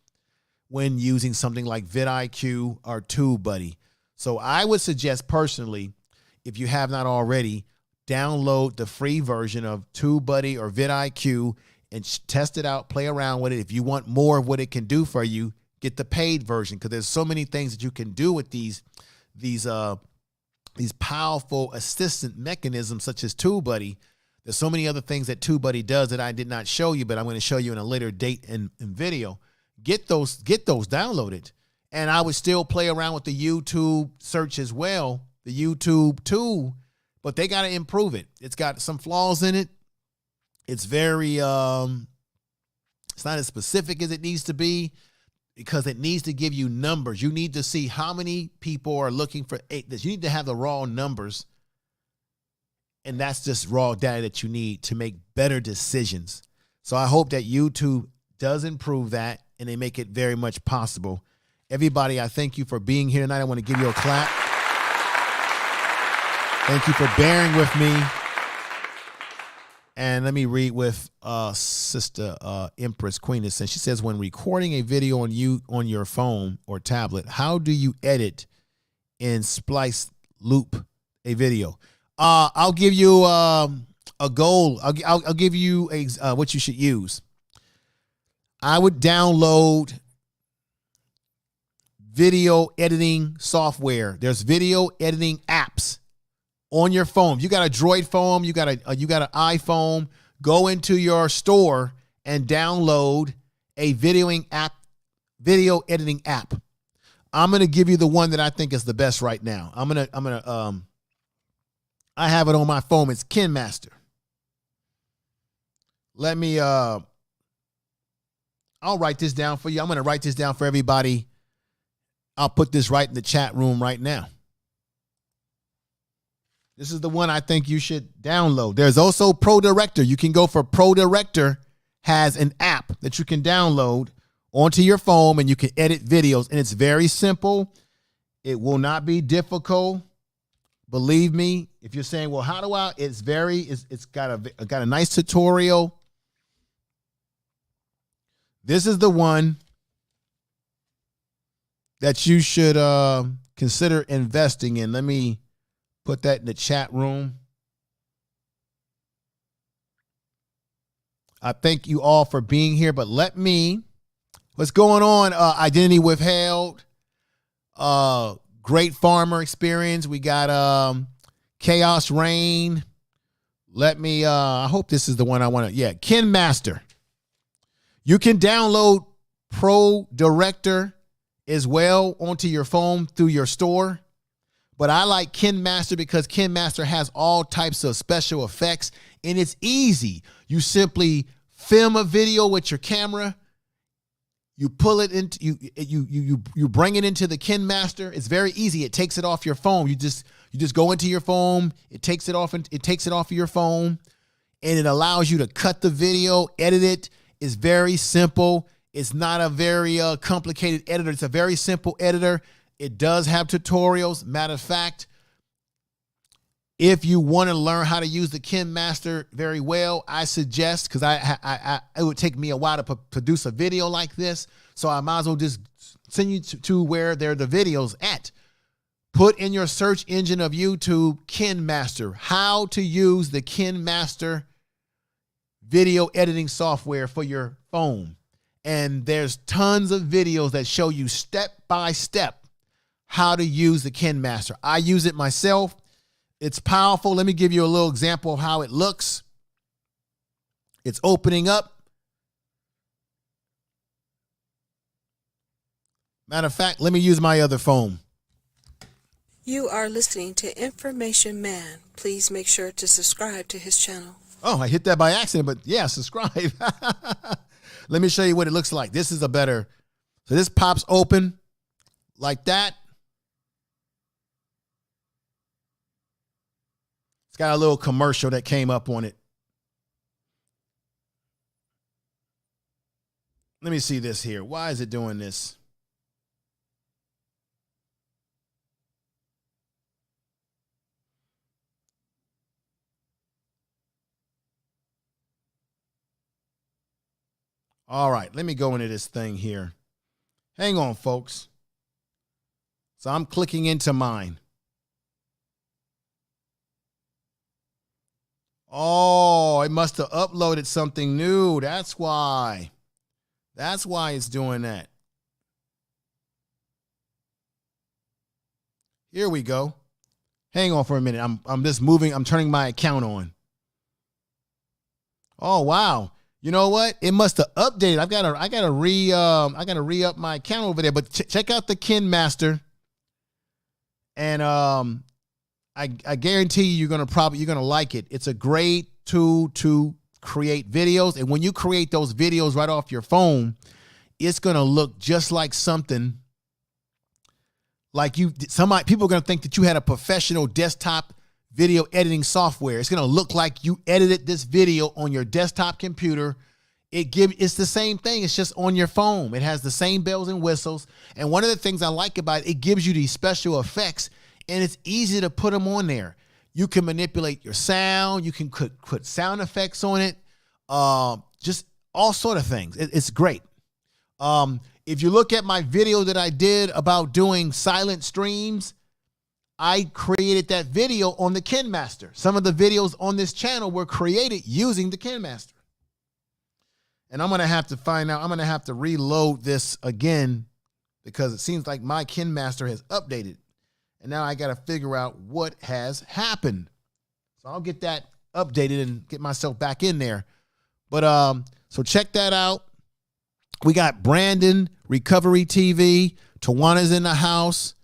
Speaker 3: when using something like vidIQ or TubeBuddy. So I would suggest personally, if you have not already, download the free version of TubeBuddy or vidIQ and test it out, play around with it. If you want more of what it can do for you, get the paid version, because there's so many things that you can do with these powerful assistant mechanisms such as TubeBuddy. There's so many other things that TubeBuddy does that I did not show you, but I'm going to show you in a later date and video. Get those downloaded. And I would still play around with the YouTube search as well, the YouTube tool, but they got to improve it. It's got some flaws in it. It's very, it's not as specific as it needs to be because it needs to give you numbers. You need to see how many people are looking for this. You need to have the raw numbers. And that's just raw data that you need to make better decisions. So I hope that YouTube does improve that and they make it very much possible. Everybody, I thank you for being here tonight. I want to give you a clap. Thank you for bearing with me. And let me read with Sister Empress Queen. She says, when recording a video on your phone or tablet, how do you edit and splice loop a video? I'll give you a goal. I'll give you what you should use. I would download video editing software. There's video editing apps on your phone. You got a Droid phone, you got an iPhone, go into your store and download a video editing app. I'm going to give you the one that I think is the best right now. I have it on my phone. It's KineMaster. Let me I'll write this down for you. I'm going to write this down for everybody. I'll put this right in the chat room right now. This is the one I think you should download. There's also ProDirector. You can go for ProDirector, has an app that you can download onto your phone and you can edit videos. And it's very simple. It will not be difficult. Believe me, if you're saying, well, how do I, it's got a nice tutorial. This is the one that you should consider investing in. Let me put that in the chat room. I thank you all for being here, but what's going on? Identity withheld, Great Farmer Experience. We got Chaos Reign. I hope this is the one I want to, KineMaster. You can download ProDirector as well onto your phone through your store. But I like KineMaster because KineMaster has all types of special effects and it's easy. You simply film a video with your camera. You pull it into you bring it into the KineMaster. It's very easy. It takes it off your phone. You just go into your phone. It takes it off of your phone, and it allows you to cut the video, edit it. It's very simple. It's not a very complicated editor. It's a very simple editor. It does have tutorials. Matter of fact, if you want to learn how to use the KineMaster very well, I suggest, because it would take me a while to produce a video like this, so I might as well just send you to where the videos at. Put in your search engine of YouTube, KineMaster, how to use the KineMaster video editing software for your phone. And there's tons of videos that show you step by step how to use the KineMaster. I use it myself. It's powerful. Let me give you a little example of how it looks. It's opening up. Matter of fact, let me use my other phone.
Speaker 1: You are listening to Information Man. Please make sure to subscribe to his channel.
Speaker 3: Oh, I hit that by accident, but yeah, subscribe. Let me show you what it looks like. This is so this pops open like that. It's got a little commercial that came up on it. Let me see this here. Why is it doing this? All right, let me go into this thing here. Hang on, folks. So I'm clicking into mine. Oh, it must have uploaded something new. That's why. That's why it's doing that. Here we go. Hang on for a minute. I'm just moving. I'm turning my account on. Oh, wow. You know what? It must have updated. I gotta re-up my account over there. But check out the KineMaster. And I guarantee you're gonna like it. It's a great tool to create videos. And when you create those videos right off your phone, it's going to look just like something like people are going to think that you had a professional desktop video editing software. It's going to look like you edited this video on your desktop computer. It's the same thing. It's just on your phone. It has the same bells and whistles. And one of the things I like about it, it gives you these special effects, and it's easy to put them on there. You can manipulate your sound. You can put sound effects on it. Just all sort of things. It's great. If you look at my video that I did about doing silent streams, I created that video on the KineMaster. Some of the videos on this channel were created using the KineMaster. And I'm going to have to find out, I'm going to have to reload this again because it seems like my KineMaster has updated. And now I got to figure out what has happened. So I'll get that updated and get myself back in there. But so check that out. We got Brandon, Recovery TV. Tawana's in the house.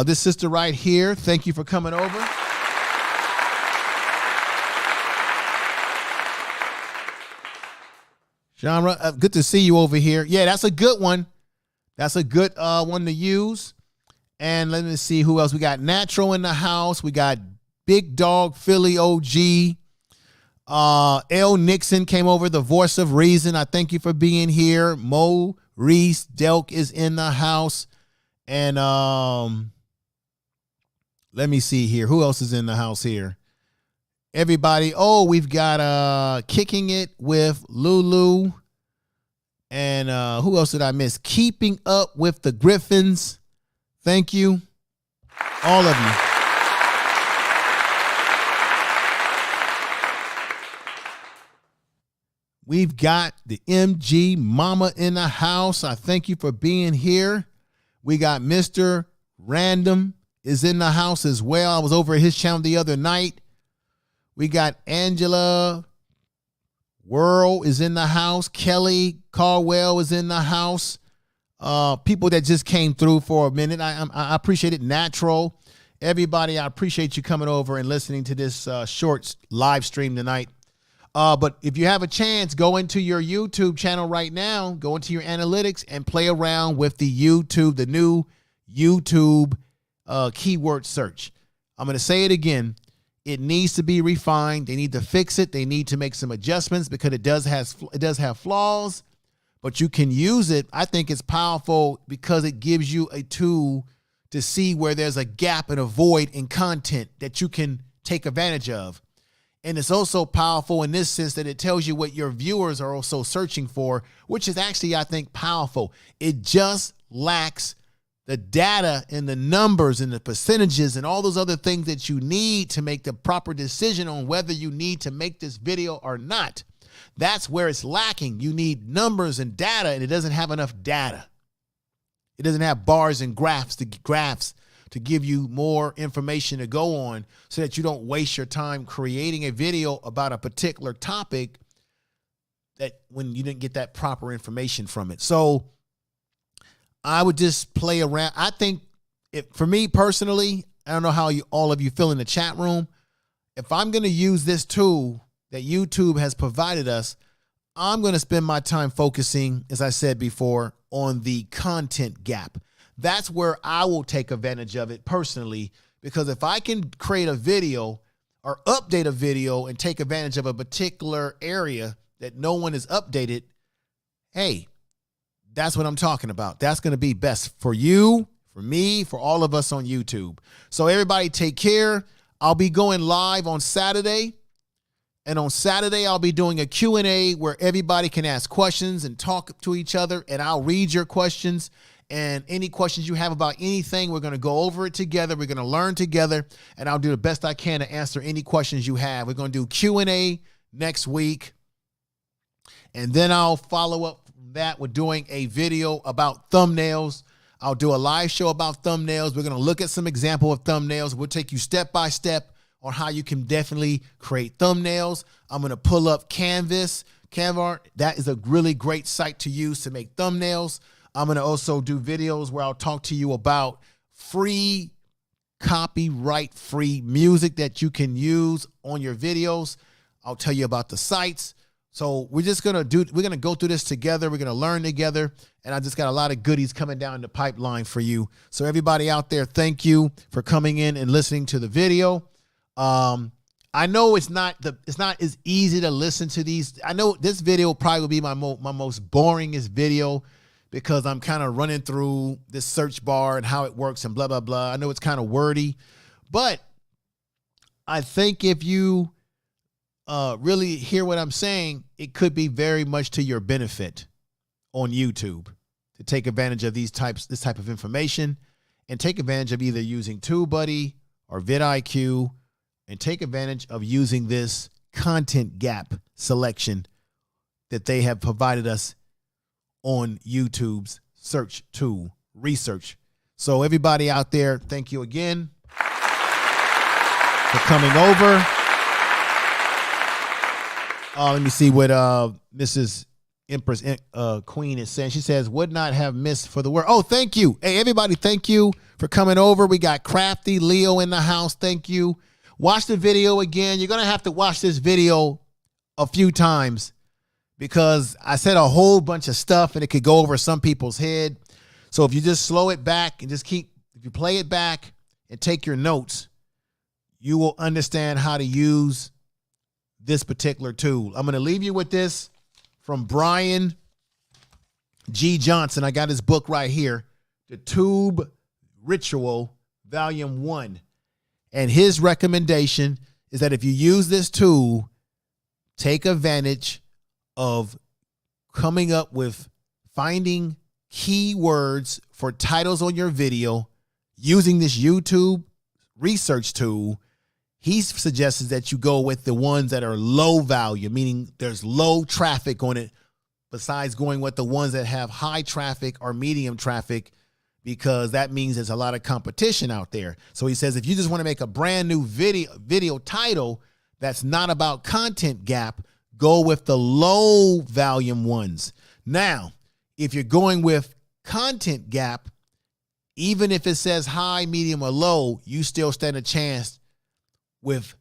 Speaker 3: This sister right here, thank you for coming over. Genre, good to see you over here. Yeah, that's a good one. That's a good one to use. And let me see who else. We got Natural in the house. We got Big Dog Philly OG. L. Nixon came over, the voice of reason. I thank you for being here. Mo Reese Delk is in the house. And let me see here. Who else is in the house here? Everybody. Oh, we've got Kicking It with Lulu. And who else did I miss? Keeping Up with the Griffins. Thank you. All of you. We've got the MG Mama in the house. I thank you for being here. We got Mr. Random is in the house as well. I was over at his channel the other night. We got Angela World is in the house. Kelly Caldwell is in the house. People that just came through for a minute. I appreciate it. Natural. Everybody, I appreciate you coming over and listening to this short live stream tonight. But if you have a chance, go into your YouTube channel right now, go into your analytics and play around with the new YouTube keyword search. I'm going to say it again. It needs to be refined. They need to fix it. They need to make some adjustments because it does have flaws, but you can use it. I think it's powerful because it gives you a tool to see where there's a gap and a void in content that you can take advantage of. And it's also powerful in this sense that it tells you what your viewers are also searching for, which is actually, I think, powerful. It just lacks the data and the numbers and the percentages and all those other things that you need to make the proper decision on whether you need to make this video or not. That's where it's lacking. You need numbers and data, and it doesn't have enough data. It doesn't have bars and graphs to give you more information to go on so that you don't waste your time creating a video about a particular topic that when you didn't get that proper information from it. So I would just play around. I think for me personally, I don't know how all of you feel in the chat room. If I'm going to use this tool that YouTube has provided us, I'm going to spend my time focusing, as I said before, on the content gap. That's where I will take advantage of it personally, because if I can create a video or update a video and take advantage of a particular area that no one has updated, hey, that's what I'm talking about. That's going to be best for you, for me, for all of us on YouTube. So everybody take care. I'll be going live on Saturday. And on Saturday, I'll be doing a Q&A where everybody can ask questions and talk to each other. And I'll read your questions. And any questions you have about anything, we're going to go over it together. We're going to learn together. And I'll do the best I can to answer any questions you have. We're going to do Q&A next week. And then I'll follow up that with doing a video about thumbnails. I'll do a live show about thumbnails. We're going to look at some example of thumbnails. We'll take you step by step on how you can definitely create thumbnails. I'm going to pull up Canva. That is a really great site to use to make thumbnails. I'm going to also do videos where I'll talk to you about free, copyright-free music that you can use on your videos. I'll tell you about the sites. So we're going to go through this together. We're going to learn together. And I just got a lot of goodies coming down the pipeline for you. So everybody out there, thank you for coming in and listening to the video. I know it's not as easy to listen to these. I know this video probably will be my most boringest video because I'm kind of running through this search bar and how it works and blah, blah, blah. I know it's kind of wordy, but I think if you really hear what I'm saying, it could be very much to your benefit on YouTube to take advantage of this type of information and take advantage of either using TubeBuddy or vidIQ and take advantage of using this content gap selection that they have provided us on YouTube's search tool research. So everybody out there, thank you again for coming over. Let me see what Mrs. Empress Queen is saying. She says, would not have missed for the word. Oh, thank you. Hey, everybody, thank you for coming over. We got Crafty Leo in the house. Thank you. Watch the video again. You're going to have to watch this video a few times because I said a whole bunch of stuff and it could go over some people's head. So if you just slow it back and if you play it back and take your notes, you will understand how to use this particular tool. I'm going to leave you with this from Brian G. Johnson. I got his book right here, The Tube Ritual, Volume 1. And his recommendation is that if you use this tool, take advantage of coming up with finding keywords for titles on your video using this YouTube research tool. He suggests that you go with the ones that are low value, meaning there's low traffic on it, besides going with the ones that have high traffic or medium traffic, because that means there's a lot of competition out there. So he says, if you just want to make a brand new video title that's not about content gap, go with the low volume ones. Now, if you're going with content gap, even if it says high, medium, or low, you still stand a chance with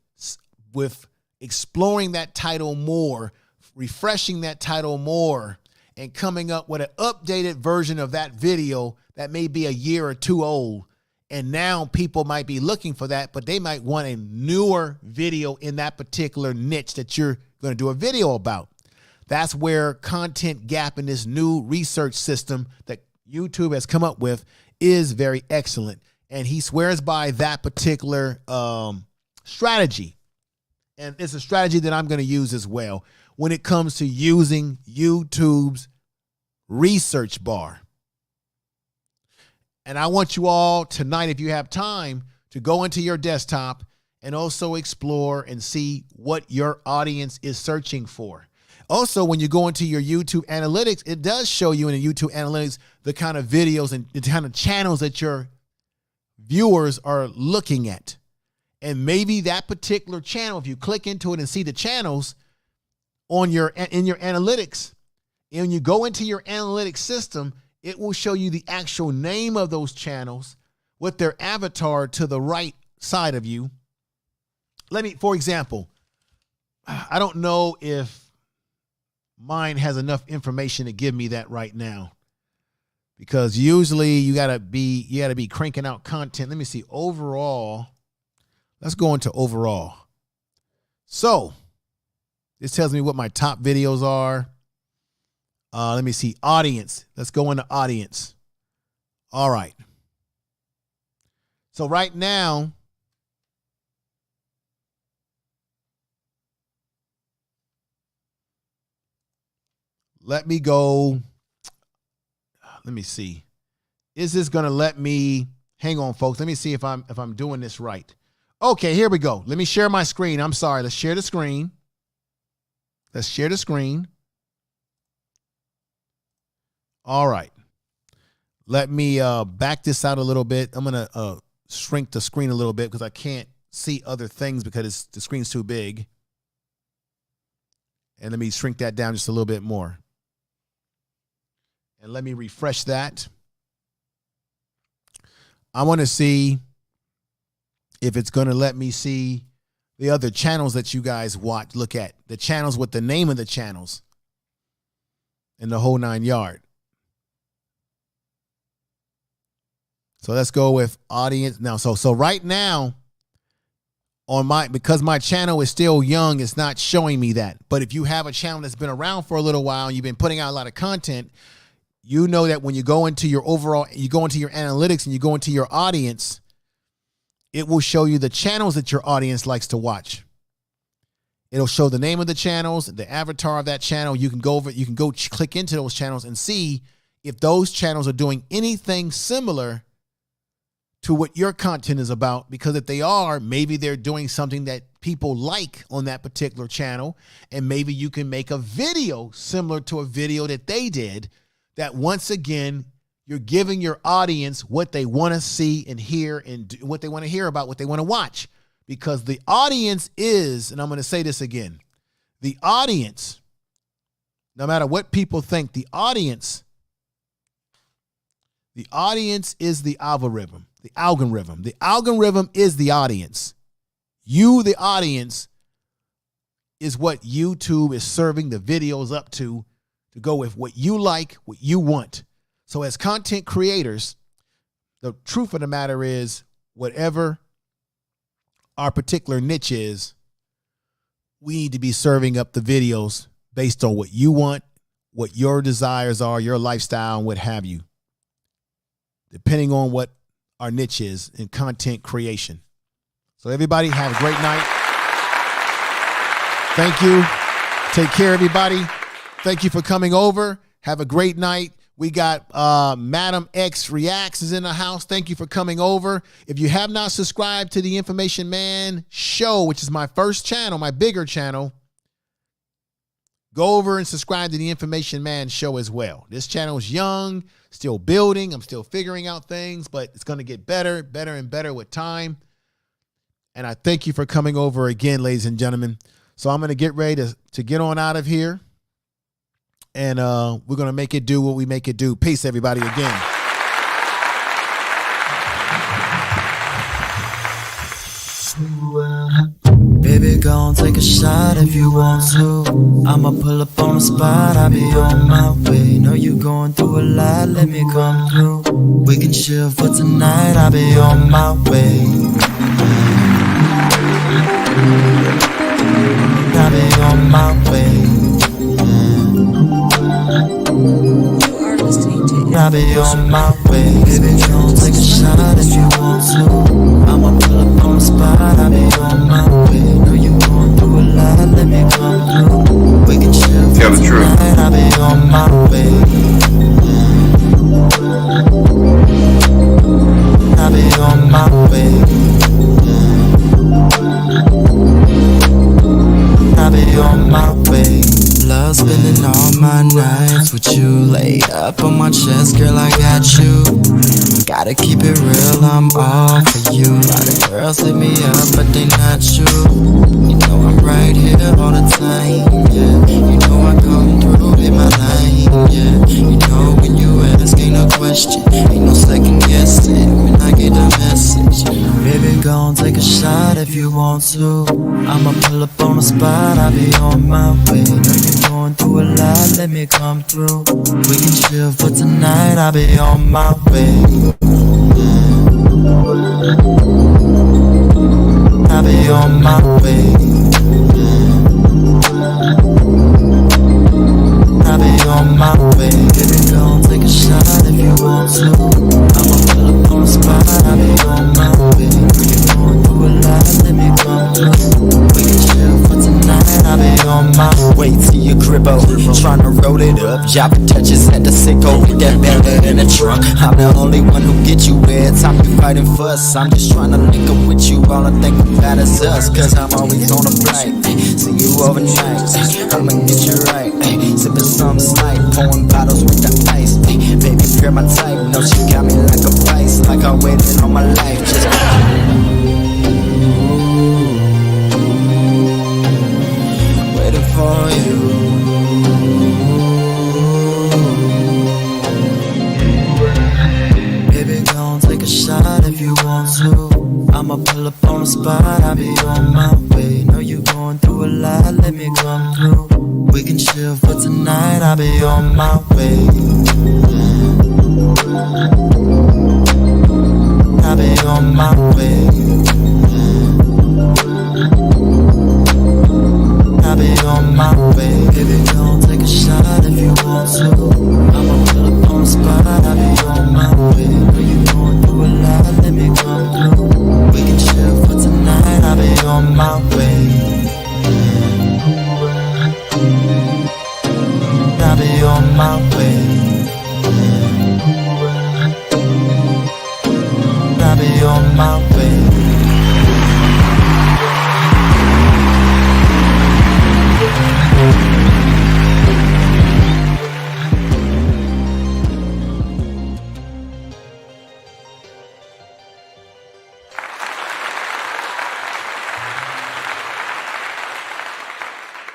Speaker 3: exploring that title more, refreshing that title more, and coming up with an updated version of that video that may be a year or two old. And now people might be looking for that, but they might want a newer video in that particular niche that you're going to do a video about. That's where content gap in this new research system that YouTube has come up with is very excellent. And he swears by that particular strategy. And it's a strategy that I'm going to use as well when it comes to using YouTube's research bar. And I want you all tonight, if you have time, to go into your desktop and also explore and see what your audience is searching for. Also, when you go into your YouTube analytics, it does show you in the YouTube analytics the kind of videos and the kind of channels that your viewers are looking at. And maybe that particular channel, if you click into it and see the channels in your analytics, and when you go into your analytics system, it will show you the actual name of those channels with their avatar to the right side of you. For example, I don't know if mine has enough information to give me that right now, because usually you gotta be cranking out content. Let me see, overall. Let's go into overall. So this tells me what my top videos are. Let me see, audience. Let's go into audience. All right. So right now, let me go. Let me see. Is this going to let me, hang on folks. Let me see if I'm doing this right. Okay, here we go. Let me share my screen. I'm sorry. Let's share the screen. Let's share the screen. All right. Let me back this out a little bit. I'm going to shrink the screen a little bit because I can't see other things because the screen's too big. And let me shrink that down just a little bit more. And let me refresh that. I want to see if it's going to let me see the other channels that you guys watch, look at the channels with the name of the channels and the whole 9 yard. So let's go with audience now. So right now on because my channel is still young, it's not showing me that. But if you have a channel that's been around for a little while and you've been putting out a lot of content, you know that when you go into your analytics and you go into your audience, it will show you the channels that your audience likes to watch. It'll show the name of the channels, the avatar of that channel. You can go click into those channels and see if those channels are doing anything similar to what your content is about, because if they are, maybe they're doing something that people like on that particular channel, and maybe you can make a video similar to a video that they did, that once again, you're giving your audience what they want to see and hear, and what they want to hear about, what they want to watch. Because the audience is, and I'm going to say this again, the audience, no matter what people think, the audience is the algorithm. The algorithm. The algorithm is the audience. You, the audience, is what YouTube is serving the videos up to go with what you like, what you want. So as content creators, the truth of the matter is, whatever our particular niche is, we need to be serving up the videos based on what you want, what your desires are, your lifestyle, and what have you, depending on what our niche is in content creation. So everybody have a great night. Thank you. Take care, everybody. Thank you for coming over. Have a great night. We got Madam X Reacts is in the house. Thank you for coming over. If you have not subscribed to the Information Man Show, which is my first channel, my bigger channel, go over and subscribe to the Information Man Show as well. This channel is young, still building. I'm still figuring out things, but it's going to get better, better, and better with time. And I thank you for coming over again, ladies and gentlemen. So I'm going to get ready to get on out of here. And we're going to make it do what we make it do. Peace, everybody, again.
Speaker 2: Baby, gon' take a shot if you want to. I'ma pull up on the spot, I'll be on my way. Know you going through a lot, let me come through. We can chill for tonight, I'll be on my way. I'll be on my way.
Speaker 1: You are listening to
Speaker 2: I'll be on my way. Baby, gon' take a shot if you want to. I'ma pull up on the spot, I'll be on my way. Know you going through a lot, let me come through. We can chill for tonight, I'll be on my way. I'll be on my way. I'll be on my way. Love spending all my nights with you. Laid up on my chest, girl, I got you. Gotta keep it real, I'm all for you. A lot of girls hit me up, but they not you. You know I'm right here all the time, yeah. You know I come through in my line, yeah. You know when you ask, ain't no question, ain't no second guessing when I get a message. Baby, gon' take a shot if you want to. I'ma pull up on the spot, I'll be on my way. Know you going through a lot, let me come through. We can chill for tonight, I'll be on my way. I'll be on my way. I'll be on my way. Baby, gon' take a shot if you want to. I'ma pull up on the spot, I'll be on my way. You going through a lot, let me come through. We can chill for tonight, I'll be on my way to your cribbo. Tryna roll it up, dropping touches at the sicko. That bandit in the trunk. I'm the only one who get you every time you fighting fuss. I'm just tryna link up with you, all I think about is us. Cause I'm always on a flight, see you overnight. I'ma get you right, sipping some slight, pouring bottles with the ice. Baby, you're my type, no, she got me like a vice. Like I waited all my life, just waiting for you. Baby, gon' take a shot if you want to. I'ma pull up on the spot, I'll be on my way. tonight, I'll be on my way. I'll be on my way. I'll be on my way. Baby, don't take a shot if you want to. I'ma pull up on the spot, I'll be on my way. Girl, you going through a lot, let me come through. We can chill for tonight, I'll be on my way. I'll be on my way. I'll be on my way.